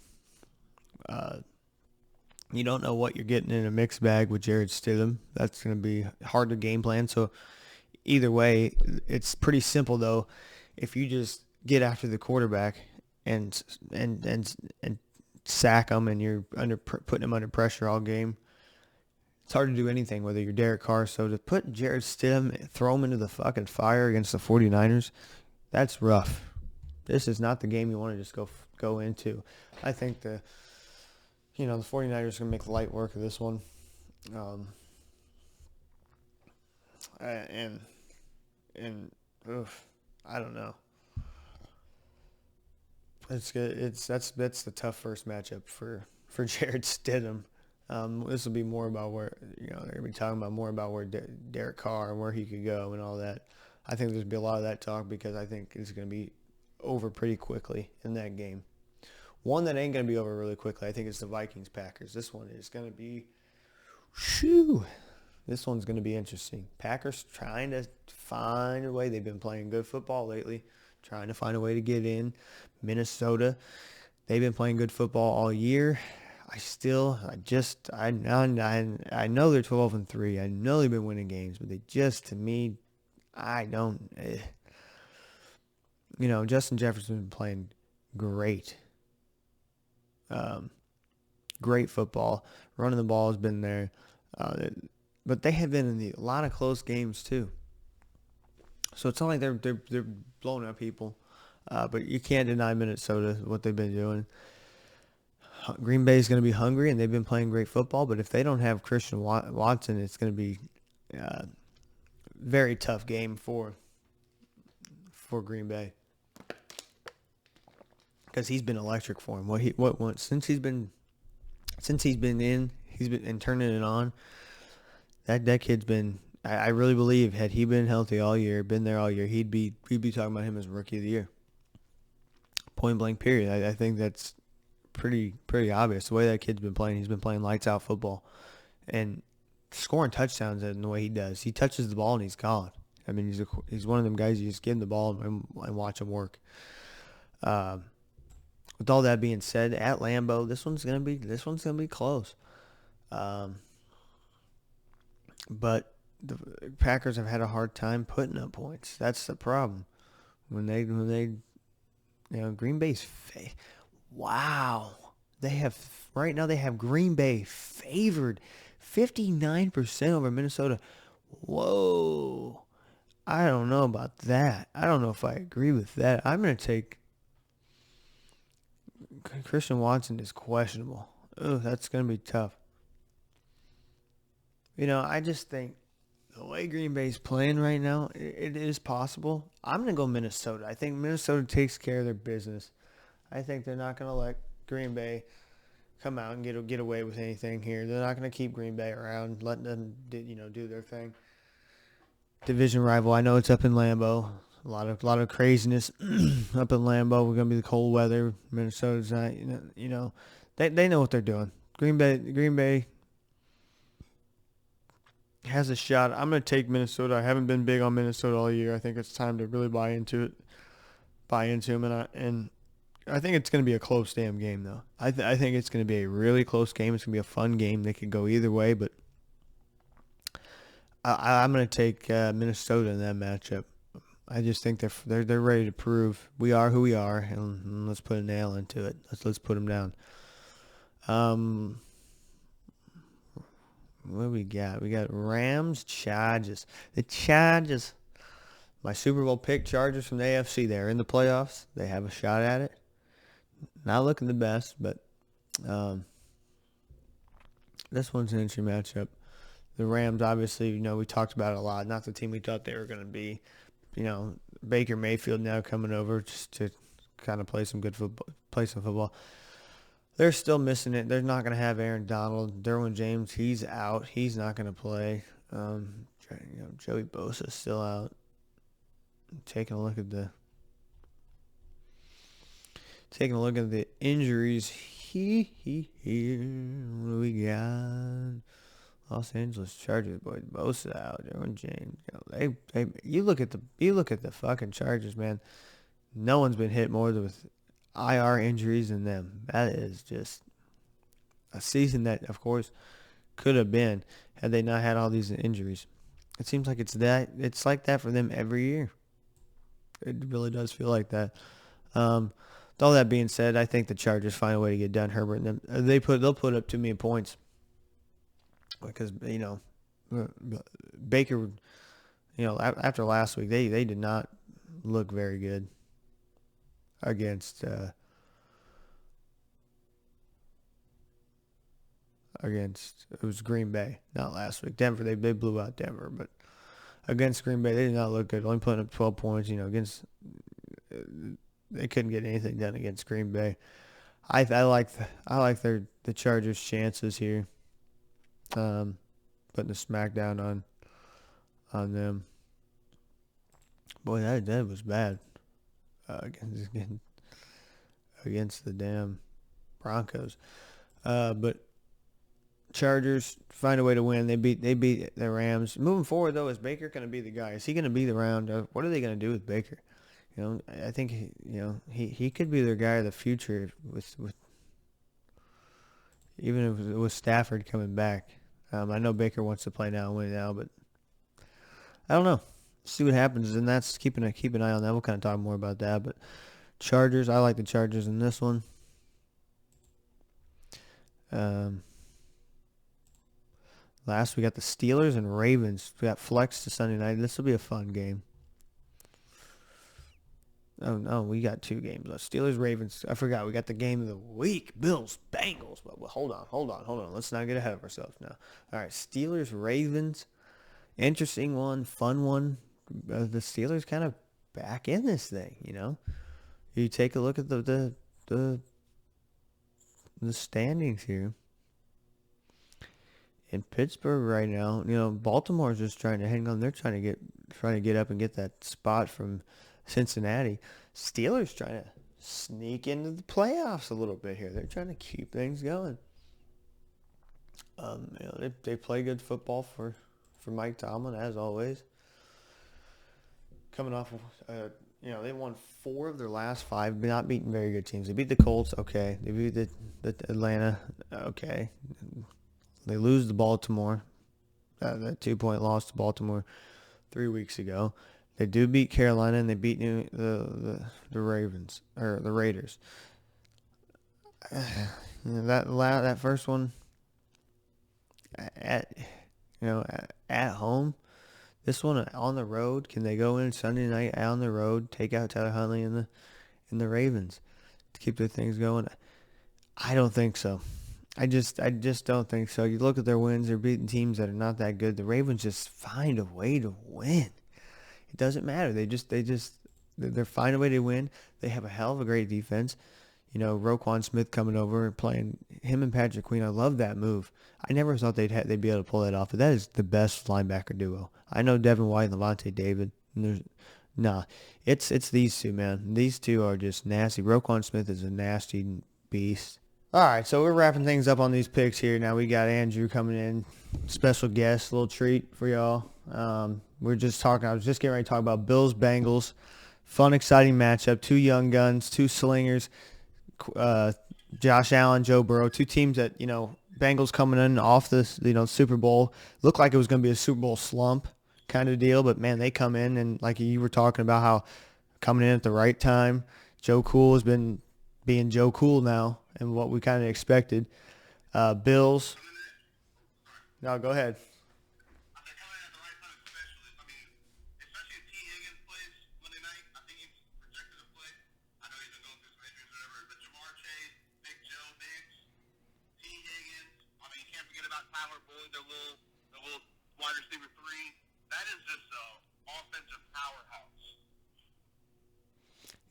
You don't know what you're getting in a mixed bag with Jared Stidham. That's going to be hard to game plan. So either way, it's pretty simple though. If you just get after the quarterback and sack him, and you're putting him under pressure all game, it's hard to do anything. Whether you're Derek Carr, so to put Jared Stidham, throw him into the fucking fire against the 49ers, that's rough. This is not the game you want to just go into. I think the 49ers are going to make light work of this one. And I don't know. It's good. That's the tough first matchup for Jared Stidham. This will be more about where they're going to be talking about more about where Derek Carr and where he could go and all that. I think there's going to be a lot of that talk because I think it's going to be over pretty quickly in that game. One that ain't going to be over really quickly, I think, is the Vikings-Packers. This one is going to be, this one's going to be interesting. Packers trying to find a way. They've been playing good football lately, trying to find a way to get in. Minnesota, they've been playing good football all year. I know they're 12-3. I know they've been winning games, but they just, to me, I don't. Justin Jefferson's been playing great. Great football. Running the ball has been there. But they have been in a lot of close games too. So it's not like they're blowing up people. But you can't deny Minnesota what they've been doing. Green Bay is going to be hungry, and they've been playing great football. But if they don't have Christian Watson, it's going to be a very tough game for Green Bay, because he's been electric for him. Since he's been turning it on. That kid's been. I really believe had he been healthy all year, been there all year, we'd be talking about him as Rookie of the Year. Point blank. Period. I think that's pretty obvious. The way that kid's been playing, he's been playing lights out football, and scoring touchdowns in the way he does. He touches the ball and he's gone. I mean, he's one of them guys you just give him the ball and watch him work. With all that being said, at Lambeau, this one's gonna be close. But the Packers have had a hard time putting up points. That's the problem. When they Green Bay's wow. They have Green Bay favored 59% over Minnesota. Whoa. I don't know about that. I don't know if I agree with that. I'm going to take Christian Watson is questionable. Oh, that's going to be tough. I just think the way Green Bay's playing right now, it is possible. I'm going to go Minnesota. I think Minnesota takes care of their business. I think they're not going to let Green Bay come out and get away with anything here. They're not going to keep Green Bay around, letting them do their thing. Division rival. I know it's up in Lambeau. A lot of craziness up in Lambeau. We're going to be the cold weather. Minnesota's not. They know what they're doing. Green Bay has a shot. I'm going to take Minnesota. I haven't been big on Minnesota all year. I think it's time to really buy into them, and I think it's going to be a close damn game, though. I think it's going to be a really close game. It's going to be a fun game. They could go either way, but I'm going to take Minnesota in that matchup. I just think they're ready to prove we are who we are, and let's put a nail into it. Let's put them down. What do we got? We got Rams, Chargers. The Chargers, my Super Bowl pick, Chargers from the AFC. They're in the playoffs. They have a shot at it. Not looking the best, but this one's an interesting matchup. The Rams, obviously, we talked about it a lot. Not the team we thought they were going to be. Baker Mayfield now coming over just to kind of play some good football. they're still missing it. They're not going to have Aaron Donald. Derwin James, he's out. He's not going to play. Joey Bosa's still out. Taking a look at the injuries. What do we got? Los Angeles Chargers, boy, Bosa out. Derwin James. You look at the fucking Chargers, man. No one's been hit more with IR injuries than them. That is just a season that, of course, could have been had they not had all these injuries. It seems like it's like that for them every year. It really does feel like that. With all that being said, I think the Chargers find a way to get done. Herbert and them, they'll put up too many points because Baker, after last week they did not look very good against it was Green Bay, not last week. Denver, they blew out Denver, but against Green Bay they did not look good. Only putting up 12 points. Against they couldn't get anything done against Green Bay. I like the Chargers' chances here. Putting the smackdown on them. Boy, that was bad. Against the damn Broncos. But Chargers find a way to win. They beat the Rams. Moving forward though, is Baker going to be the guy? Is he going to be around? What are they going to do with Baker? I think he could be their guy of the future with even if with Stafford coming back. I know Baker wants to play now and win now, but I don't know. See what happens, and that's keep an eye on that. We'll kind of talk more about that, but Chargers, I like the Chargers in this one. Last we got the Steelers and Ravens. We got flex to Sunday night. This will be a fun game. Oh no, we got two games. Steelers, Ravens. I forgot we got the game of the week. Bills, Bengals. But hold on. Let's not get ahead of ourselves now. All right, Steelers, Ravens. Interesting one, fun one. The Steelers kind of back in this thing. You take a look at the standings here. In Pittsburgh right now, Baltimore's just trying to hang on. They're trying to get up and get that spot from Cincinnati. Steelers trying to sneak into the playoffs a little bit here. They're trying to keep things going. They play good football for Mike Tomlin as always. Coming off of they won 4 of their last 5, not beating very good teams. They beat the Colts, okay. They beat the Atlanta, okay. They lose to Baltimore. That 2-point loss to Baltimore 3 weeks ago. They do beat Carolina, and they beat the Ravens or the Raiders. That first one at home. This one on the road. Can they go in Sunday night on the road, take out Tyler Huntley and the Ravens to keep their things going? I don't think so. I just don't think so. You look at their wins; they're beating teams that are not that good. The Ravens just find a way to win. It doesn't matter. They're find a way to win. They have a hell of a great defense. Roquan Smith coming over and playing him and Patrick Queen. I love that move. I never thought they'd be able to pull that off, but that is the best linebacker duo. I know Devin White and Levante David. It's these two, man. These two are just nasty. Roquan Smith is a nasty beast. All right, so we're wrapping things up on these picks here. Now we got Andrew coming in, special guest, little treat for y'all. I was just getting ready to talk about Bills, Bengals. Fun, exciting matchup. 2 young guns, 2 slingers. Josh Allen, Joe Burrow, 2 teams that, Bengals coming in off this, Super Bowl. Looked like it was going to be a Super Bowl slump kind of deal, but man, they come in and like you were talking about how coming in at the right time. Joe Cool has been being Joe Cool now and what we kind of expected. Bills. No, go ahead.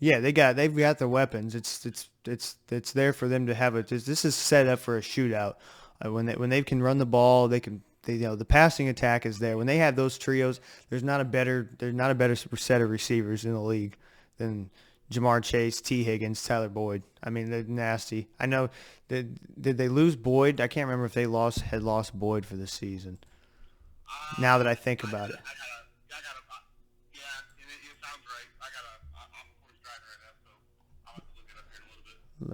Yeah, they've got the weapons. It's there for them to have it. This is set up for a shootout. When they can run the ball, the passing attack is there. When they have those trios, there's not a better set of receivers in the league than Jamar Chase, T. Higgins, Tyler Boyd. I mean, they're nasty. I know. Did they lose Boyd? I can't remember if they had lost Boyd for the season. Now that I think about it. Yeah, it sounds right. I'm of course driving right now, so I'll have to look it up here in a little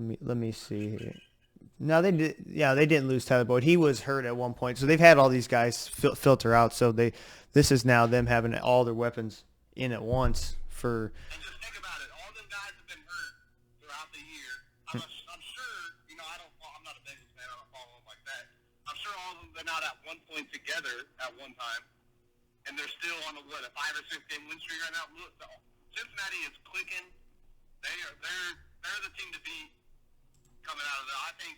bit. Let me see here. No, they did. Yeah, they didn't lose Tyler Boyd. He was hurt at one point, so they've had all these guys filter out. So this is now them having all their weapons in at once for. And just think about it. All them guys have been hurt throughout the year. I'm sure, I'm not a Bengals fan. I don't follow them like that. I'm sure all of them been out at one point together at one time, and they're still on a 5 or 6 game win streak right now. Look, Cincinnati is clicking. They're the team to beat coming out of there. I think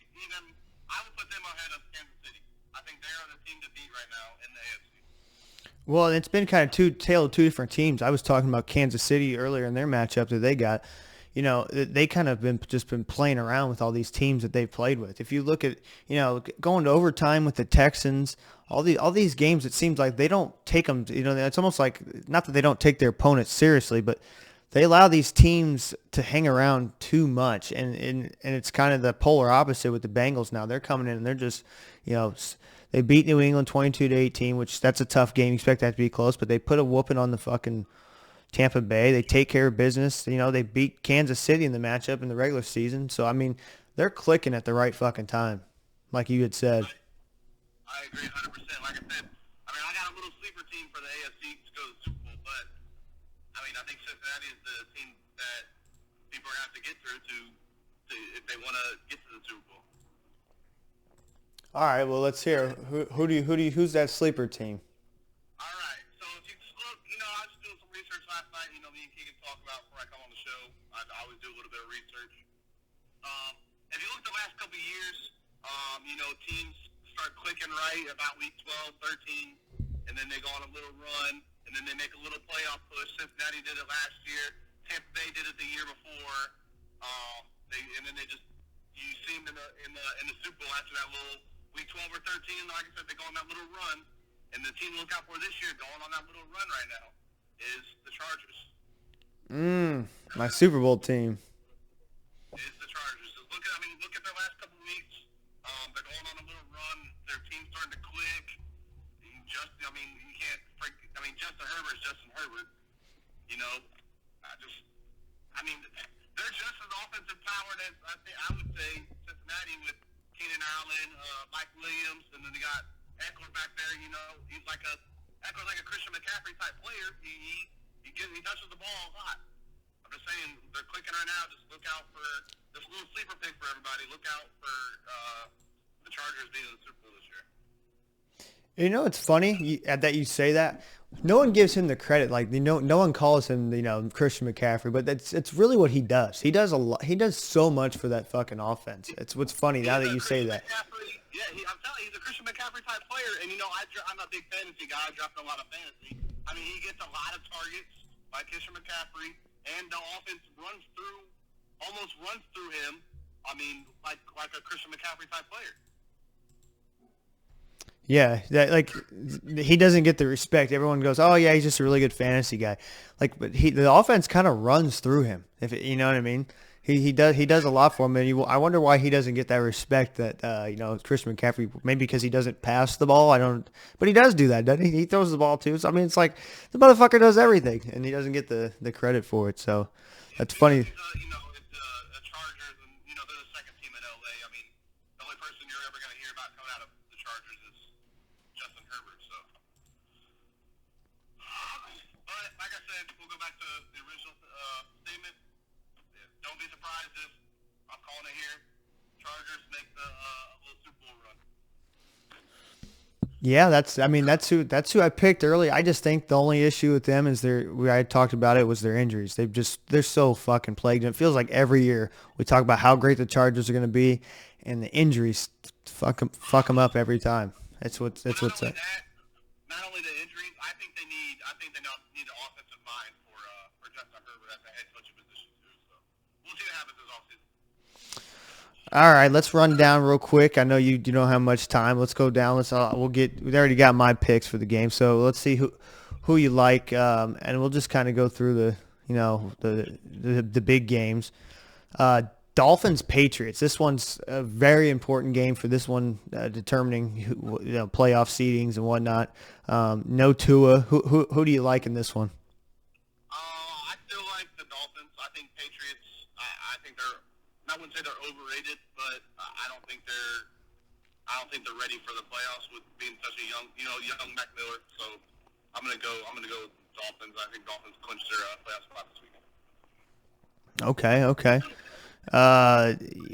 I would put them ahead of Kansas City. I think they are the team to beat right now in the AFC. Well, it's been kind of tale of two different teams. I was talking about Kansas City earlier in their matchup that they got. They kind of been playing around with all these teams that they've played with. If you look at, going to overtime with the Texans, all these games, it seems like they don't take them. It's almost like, not that they don't take their opponents seriously, but they allow these teams to hang around too much, and it's kind of the polar opposite with the Bengals now. They're coming in and they're just, they beat New England 22-18, which that's a tough game. You expect that to be close, but they put a whooping on the fucking Tampa Bay. They take care of business. They beat Kansas City in the matchup in the regular season. So, I mean, they're clicking at the right fucking time, like you had said. I agree 100%. Like I said, I got a little sleeper team for the AFC to go to the Super Bowl, but I think Cincinnati is the team that people are going to have to get through to if they want to get to the Super Bowl. All right, well, let's hear. Who's that sleeper team? All right, so if you just look, I was doing some research last night. Me and Keegan talk about before I come on the show. I always do a little bit of research. If you look the last couple of years, teams start clicking right about week 12, 13, and then they go on a little run, and then they make a little playoff push. Cincinnati did it last year. Tampa Bay did it the year before. And then you see them in the Super Bowl after that little week 12 or 13. Like I said, they go on that little run, and the team to look out for this year, going on that little run right now, is the Chargers. My Super Bowl team. Is the Chargers. Just look at their last couple of weeks. They're going on a little run. Their team's starting to click. You can't freak. Justin Herbert is Justin Herbert. They're just as offensive powered as I would say Cincinnati with Keenan Allen, Mike Williams, and then they got Eckler back there. He's like Eckler's like a Christian McCaffrey type player. He touches the ball a lot. I'm just saying they're clicking right now. Just look out for this little sleeper pick for everybody. Look out for the Chargers being in the Super Bowl this year. It's funny that you say that. No one gives him the credit. Like, no one calls him, Christian McCaffrey, but it's really what he does. He does a lot. He does so much for that fucking offense. It's what's funny now that you say that. Yeah, I'm telling you, he's a Christian McCaffrey type player, and I'm a big fantasy guy. I draft a lot of fantasy. He gets a lot of targets like Christian McCaffrey, and the offense almost runs through him. Like a Christian McCaffrey type player. Yeah, he doesn't get the respect. Everyone goes, "Oh yeah, he's just a really good fantasy guy." But the offense kind of runs through him. You know what I mean? He does a lot for him, and I wonder why he doesn't get that respect that Christian McCaffrey. Maybe because he doesn't pass the ball. But he does do that, doesn't he? He throws the ball too. So it's like the motherfucker does everything, and he doesn't get the credit for it. So that's funny. It's the Chargers, and they're the second team in LA. The only person you're ever going to hear about coming out of the Chargers is Justin Herbert. So, but like I said, we'll go back to the original statement. Don't be surprised if I'm calling it here. Chargers make the little Super Bowl run. Yeah, that's who I picked early. I just think the only issue with them is I talked about it, was their injuries. They're so fucking plagued. And it feels like every year we talk about how great the Chargers are going to be, and the injuries fuck them up every time. That's what's up. Not only the injuries, I think they need an offensive mind for Justin Herbert at the head coaching position too. So happens this offseason. All right, let's run down real quick. I know you don't have much time. Let's go down. We already got my picks for the game, so let's see who you like, and we'll just kind of go through the big games. Dolphins Patriots. This one's a very important game for this one, determining playoff seedings and whatnot. No Tua. Who do you like in this one? I still like the Dolphins. I think Patriots. I think they're. I wouldn't say they're overrated, but I don't think they're ready for the playoffs with being such a young Mac Miller. So I'm gonna go with Dolphins. I think Dolphins clinched their playoff spot this weekend. Okay.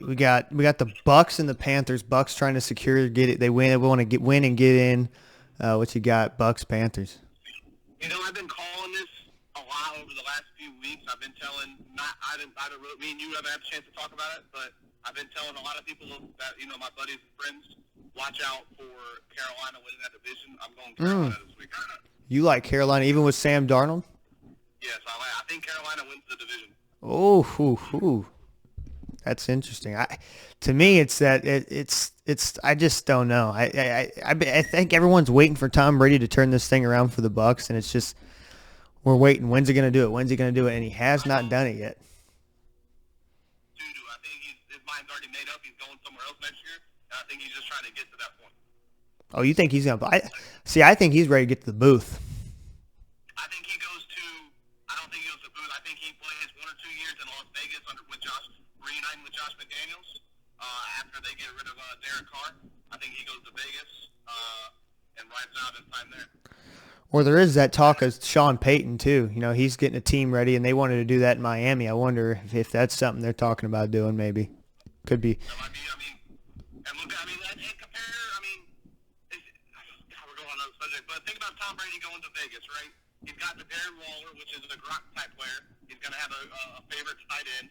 We got the Bucks and the Panthers. Bucks trying to get it. They win. We want to win and get in. What you got? Bucks Panthers. I've been calling this a lot over the last few weeks. I've been telling me and you haven't had a chance to talk about it, but I've been telling a lot of people that my buddies and friends, watch out for Carolina winning that division. I'm going Carolina this week. You like Carolina even with Sam Darnold? Yes, I think Carolina wins the division. Oh, that's interesting. To me, it's that it's. I just don't know. I think everyone's waiting for Tom Brady to turn this thing around for the Bucks, and it's just we're waiting. When's he going to do it? And he has not done it yet. I think his mind's already made up. He's going somewhere else next year, and I think he's just trying to get to that point. Oh, you think he's going to? I think he's ready to get to the booth. I think he goes to. I don't think he goes to the booth. I think he plays 1 or 2 years in Las Vegas reuniting with Josh McDaniels. After they get rid of Derek Carr, I think he goes to Vegas and rides out his time there. Or there is that talk of Sean Payton too. He's getting a team ready, and they wanted to do that in Miami. I wonder if that's something they're talking about doing. Maybe could be. That might be. And look, and compare. God, we're going on another subject, but think about Tom Brady going to Vegas, right? He's got the Darren Waller, which is a Gronk type player. He's going to have a favorite tight end.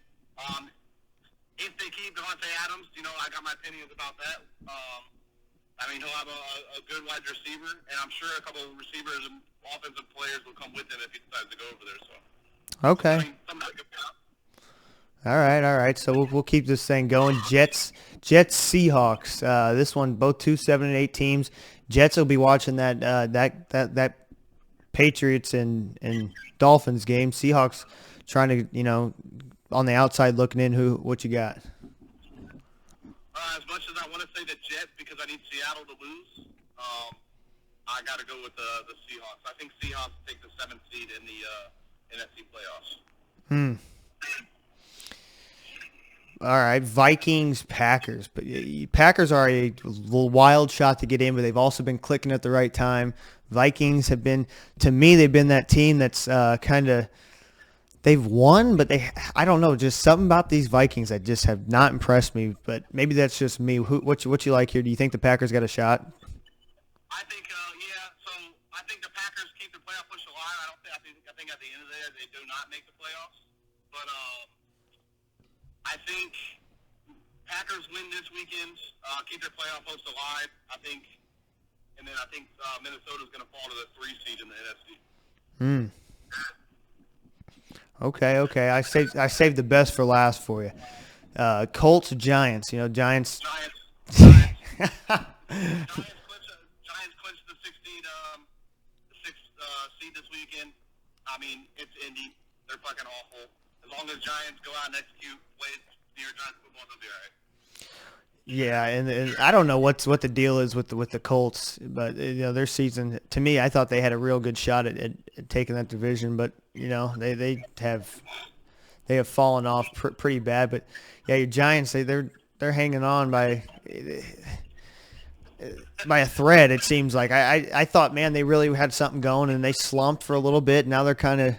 If they keep Devontae Adams, I got my opinions about that. He'll have a good wide receiver, and I'm sure a couple of receivers and offensive players will come with him if he decides to go over there. So, okay. All right. So we'll keep this thing going. Jets, Seahawks. This one, both 2 7-8 teams. Jets will be watching that Patriots and Dolphins game. Seahawks trying to on the outside looking in. What you got? As much as I want to say the Jets because I need Seattle to lose, I got to go with the Seahawks. I think Seahawks take the 7th seed in the NFC playoffs. All right, Vikings, Packers. But Packers are a little wild shot to get in, but they've also been clicking at the right time. Vikings have been, to me, they've been that team that's they've won, but I don't know, just something about these Vikings that just have not impressed me. But maybe that's just me. What you like here? Do you think the Packers got a shot? I think, yeah. So I think the Packers keep the playoff push alive. I think at the end of the day they do not make the playoffs. But I think Packers win this weekend, keep their playoff hopes alive. I think Minnesota's going to fall to the 3 seed in the NFC. Okay. I saved the best for last for you. Colts, Giants. Giants. Giants clinched the 6th seed this weekend. It's Indy. They're fucking awful. As long as Giants go out and execute, play near Giants football, they'll be all right. Yeah, and I don't know what the deal is with the Colts, but their season, to me, I thought they had a real good shot at taking that division, but they have fallen off pretty bad. But yeah, your Giants, they're hanging on by a thread. It seems like I thought, man, they really had something going, and they slumped for a little bit. Now they're kind of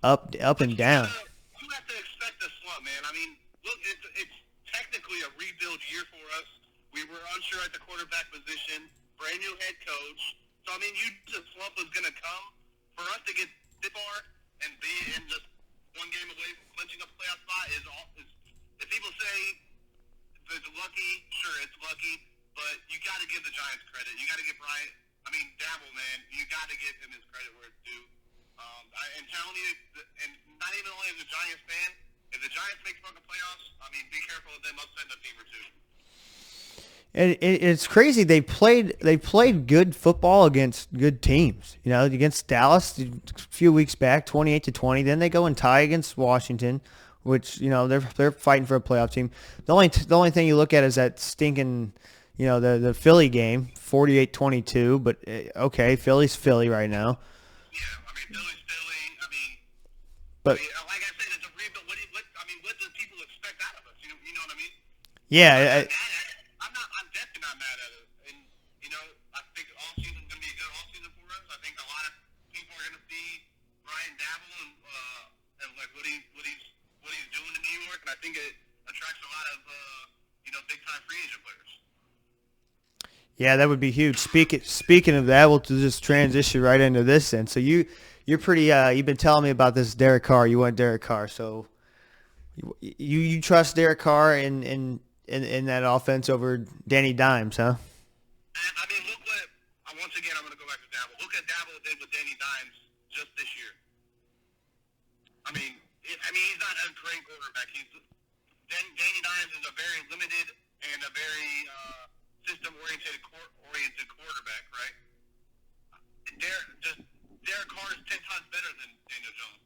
up and down. You have to expect a slump, man. Look, it's technically a rebuild year for us. We were unsure at the quarterback position, brand new head coach. So, you knew the slump was going to come. For us to get this far and be in just one game away from clinching a playoff spot is if people say it's lucky, sure, it's lucky, but you got to give the Giants credit. You got to give Dabble, man, you got to give him his credit where it's due. I'm telling you, and not even only as a Giants fan, if the Giants make fucking playoffs, I mean, be careful of them upsetting a team or two. And it's crazy. They played good football against good teams. You know, against Dallas a few weeks back, 28-20. Then they go and tie against Washington, which they're fighting for a playoff team. The only thing you look at is that stinking, the Philly game, 48-22. But okay, Philly's Philly right now. Yeah, I mean, Philly's Philly. But Like I said, it's a rebuild. What do people expect out of us? You know what I mean? yeah, I'm definitely not mad at it. And, I think all season's going to be a good all season for us. I think a lot of people are going to see Brian Dabble and like what he's doing in New York, and I think it attracts a lot of big time free agent players. yeah, that would be huge. Speaking of that, we'll just transition right into this then. So you're pretty. You've been telling me about this Derek Carr. You want Derek Carr, so you trust Derek Carr in that offense over Danny Dimes, huh? I mean, look what. Once again, I'm going to go back to Dabble. Look at Dabble did with Danny Dimes just this year. He's not a great quarterback. Danny Dimes is a very limited and a very system-oriented quarterback, right? Derek Carr is 10 times better than Daniel Jones.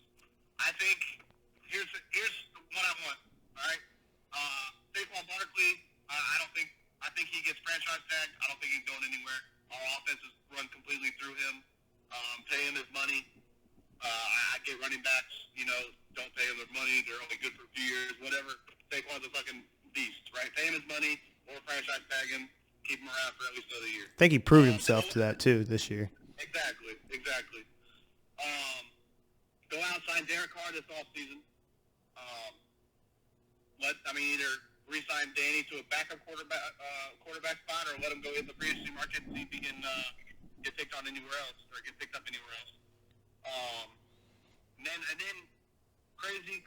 I think here's what I want. All right, Saquon Barkley. I think he gets franchise tag. I don't think he's going anywhere. Our offense is run completely through him. Pay him his money. I get running backs. Don't pay him their money. They're only good for a few years. Whatever. Saquon's a fucking beast, right? Pay him his money or franchise tag him. Keep him around for at least another year. I think he proved himself to that too this year. Exactly. Go out, sign Derek Carr this offseason. Either re-sign Danny to a backup quarterback spot, or let him go in the free agency market and see if he can get picked on anywhere else or get picked up anywhere else. And then crazy,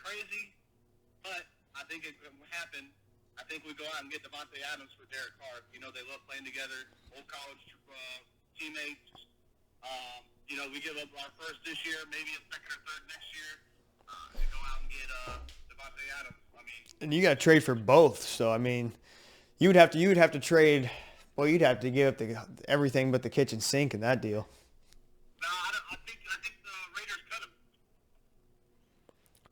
but I think it will happen. I think we go out and get Devontae Adams for Derek Carr. They love playing together, old college teammates. We give up our first this year, maybe a second or third next year, and go out and get Devontae Adams. And you got to trade for both. So you would have to trade. Well, you'd have to give up everything but the kitchen sink in that deal. No, I think the Raiders cut him.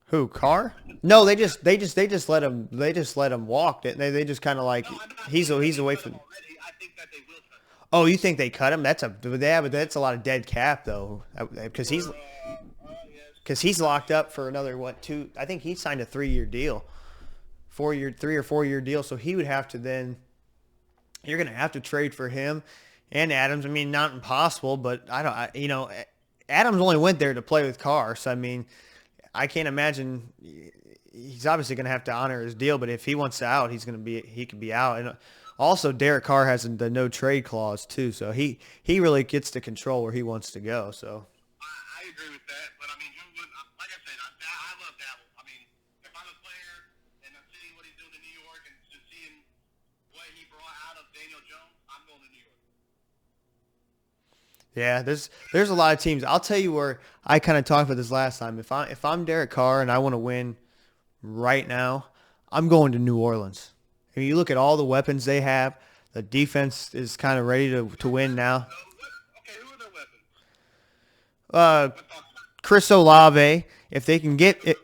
Who, Carr? No, they just let him. They just let him walk. They just kind of like he's away from. Already. I think that they will cut him. Oh, you think they cut him? But that's a lot of dead cap though, because he's locked up for another 2. I think he signed a 3-year deal, 3 or 4 year deal. So he would have to then. You're going to have to trade for him and Adams. Not impossible, but Adams only went there to play with Carr. So I can't imagine. He's obviously going to have to honor his deal, but if he wants out, he could be out. And also, Derek Carr has the no trade clause too, so he really gets to control where he wants to go. So I agree with that, but who would? Like I said, I love Dabble. If I'm a player and I'm seeing what he's doing in New York and just seeing what he brought out of Daniel Jones, I'm going to New York. yeah, there's a lot of teams. I'll tell you where I kind of talked about this last time. If I'm Derek Carr and I want to win right now, I'm going to New Orleans. You look at all the weapons they have. The defense is kind of ready to win now. Okay, who are their weapons? Chris Olave. If they can get I like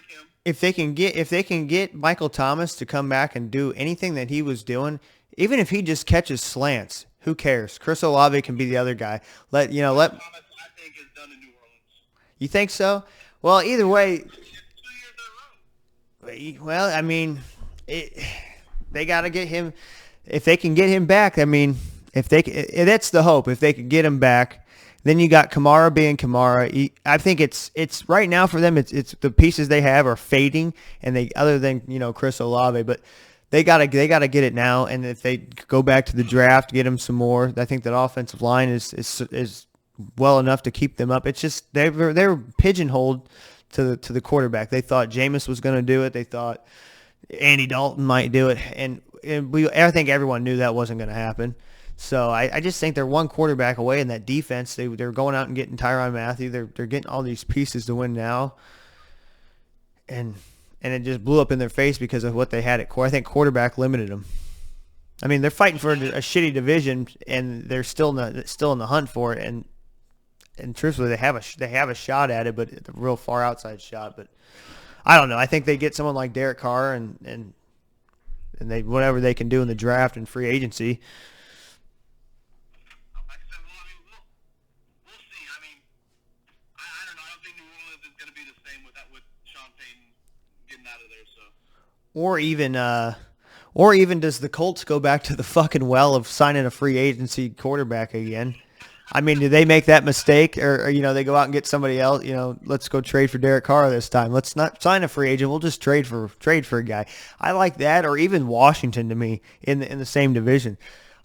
him. if they can get Michael Thomas to come back and do anything that he was doing, even if he just catches slants, who cares? Chris Olave can be the other guy. Let Thomas, I think, is done in New Orleans. You think so? Well, either way. 2 years in a row. Well, they got to get him. If they can get him back, that's the hope. If they could get him back, then you got Kamara being Kamara. I think it's right now for them. It's the pieces they have are fading, and other than Chris Olave, but they gotta get it now. And if they go back to the draft, get him some more. I think that offensive line is well enough to keep them up. It's just they're pigeonholed to the quarterback. They thought Jameis was going to do it. They thought Andy Dalton might do it, and I think everyone knew that wasn't going to happen. So I just think they're one quarterback away in that defense. They're going out and getting Tyrann Mathieu. They're getting all these pieces to win now, and and it just blew up in their face because of what they had at core. I think quarterback limited them. I mean, they're fighting for a shitty division, and they're still in the hunt for it. And truthfully, they have a shot at it, but a real far outside shot. But I don't know. I think they get someone like Derek Carr and they whatever they can do in the draft and free agency. Like I said, well, I mean, we'll see. I mean, I don't know. I don't think New Orleans is going to be the same with Sean Payton getting out of there. So. Or even does the Colts go back to the fucking well of signing a free agency quarterback again? I mean, do they make that mistake, or they go out and get somebody else? Let's go trade for Derek Carr this time. Let's not sign a free agent. We'll just trade for a guy. I like that, or even Washington to me in the same division.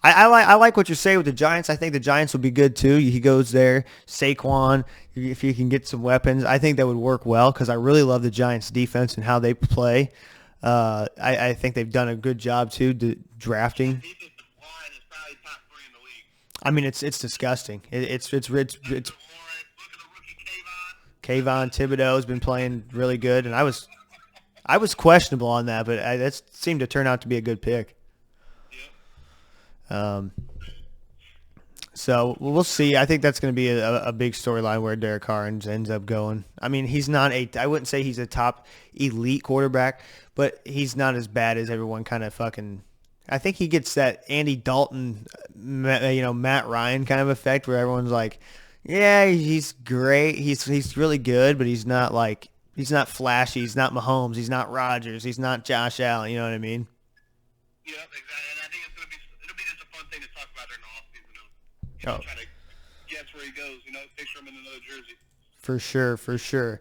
I like what you're saying with the Giants. I think the Giants will be good too. He goes there, Saquon. If he can get some weapons, I think that would work well because I really love the Giants' defense and how they play. I think they've done a good job too drafting. I mean, it's disgusting. It's Kayvon Thibodeau has been playing really good, and I was questionable on that, but that seemed to turn out to be a good pick. So we'll see. I think that's going to be a big storyline where Derek Carr ends up going. I mean, I wouldn't say he's a top elite quarterback, but he's not as bad as everyone kind of fucking. I think he gets that Andy Dalton, Matt Ryan kind of effect where everyone's like, yeah, he's great. He's really good, but he's not flashy. He's not Mahomes. He's not Rodgers. He's not Josh Allen. You know what I mean? Yeah, exactly. And I think it'll be just a fun thing to talk about during the offseason. Try to guess where he goes. Picture him in another jersey. For sure.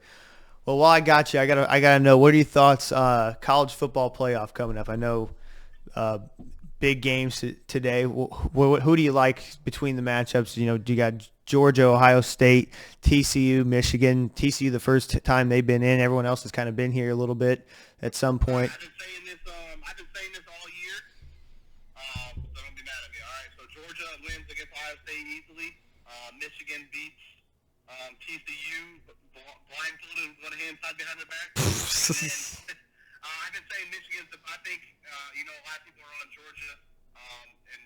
Well, while I got you, I gotta know, what are your thoughts? College football playoff coming up. I know. Big games today. Who do you like between the matchups? Do you got Georgia, Ohio State, TCU, Michigan? TCU the first time they've been in. Everyone else has kind of been here a little bit at some point. I've been saying this all year. So don't be mad at me. All right. So Georgia wins against Ohio State easily. Michigan beats TCU blindfolded with one hand tied behind their back. I've been saying Michigan's. I think a lot of people are on Georgia, and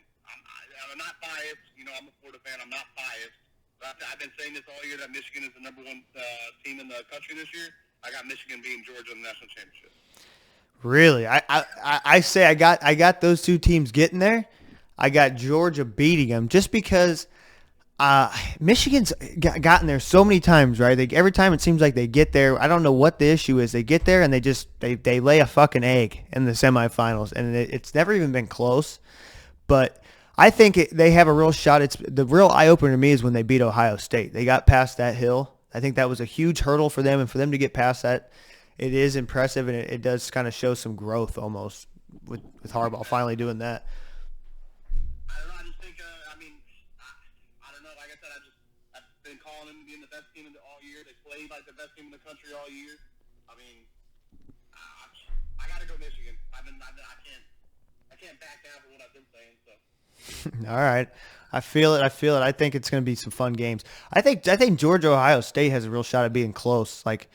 I'm not biased. I'm a Florida fan. I'm not biased. But I've been saying this all year that Michigan is the number one team in the country this year. I got Michigan beating Georgia in the national championship. Really, I say I got those two teams getting there. I got Georgia beating them just because. Michigan's gotten there so many times, right? Every time it seems like they get there. I don't know what the issue is. They get there and they lay a fucking egg in the semifinals, and it's never even been close. But I think they have a real shot. It's the real eye opener to me is when they beat Ohio State. They got past that hill. I think that was a huge hurdle for them, and for them to get past that, it is impressive, and it does kind of show some growth almost with Harbaugh finally doing that. Like the best team in the country all year. I mean, I gotta go Michigan. I can't back down from what I've been saying. So. All right, I feel it. I think it's going to be some fun games. I think Georgia Ohio State has a real shot at being close. Like,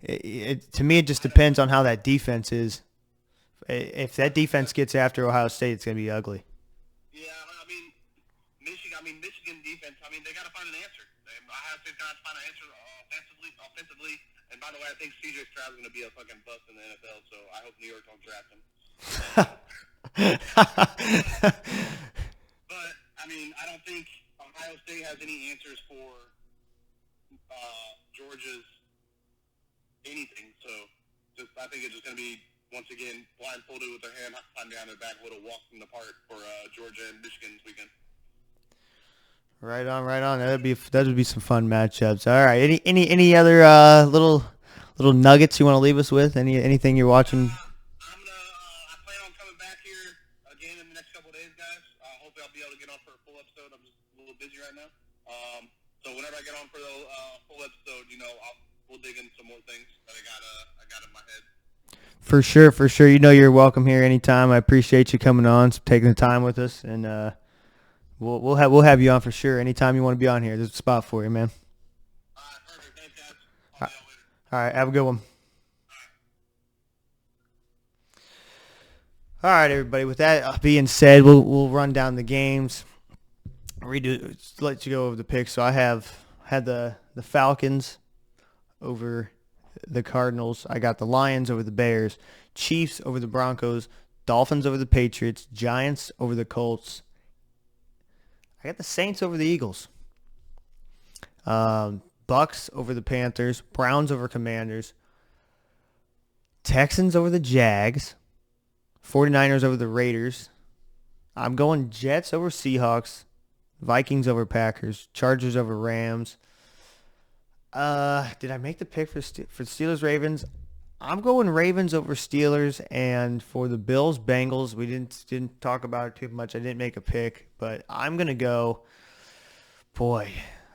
to me, it just depends on how that defense is. If that defense gets after Ohio State, it's going to be ugly. Yeah, Michigan defense. They got to find an answer. Ohio State's got to find an answer offensively. And by the way, I think C.J. Stroud's going to be a fucking bust in the NFL, so I hope New York don't draft him. But, I don't think Ohio State has any answers for Georgia's anything. So I think it's just going to be, once again, blindfolded with their hand tied behind their back, a little walk in the park for Georgia and Michigan this weekend. Right on. That would be some fun matchups. All right. Any other little nuggets you want to leave us with? Anything you're watching? I plan on coming back here again in the next couple of days, guys. Hopefully, I'll be able to get on for a full episode. I'm just a little busy right now. So whenever I get on for the full episode, we'll dig in some more things that I got in my head. For sure. You're welcome here anytime. I appreciate you coming on, taking the time with us, and We'll have you on for sure. Anytime you want to be on here, there's a spot for you, man. All right, perfect. Thanks, guys. I'll see y'all later. All right, have a good one. All right, everybody. With that being said, we'll run down the games. Let you go over the picks. So I had the Falcons over the Cardinals. I got the Lions over the Bears, Chiefs over the Broncos, Dolphins over the Patriots, Giants over the Colts. I got the Saints over the Eagles. Bucks over the Panthers, Browns over Commanders, Texans over the Jags, 49ers over the Raiders. I'm going Jets over Seahawks, Vikings over Packers, Chargers over Rams. Did I make the pick for Steelers Ravens? I'm going Ravens over Steelers, and for the Bills Bengals, we didn't talk about it too much. I didn't make a pick, but I'm gonna go. Boy,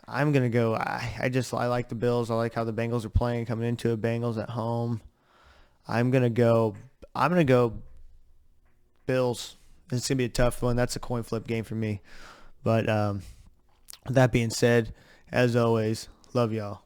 I'm gonna go. I like the Bills. I like how the Bengals are playing coming into a Bengals at home. I'm gonna go Bills. It's gonna be a tough one. That's a coin flip game for me. But with that being said, as always, love y'all.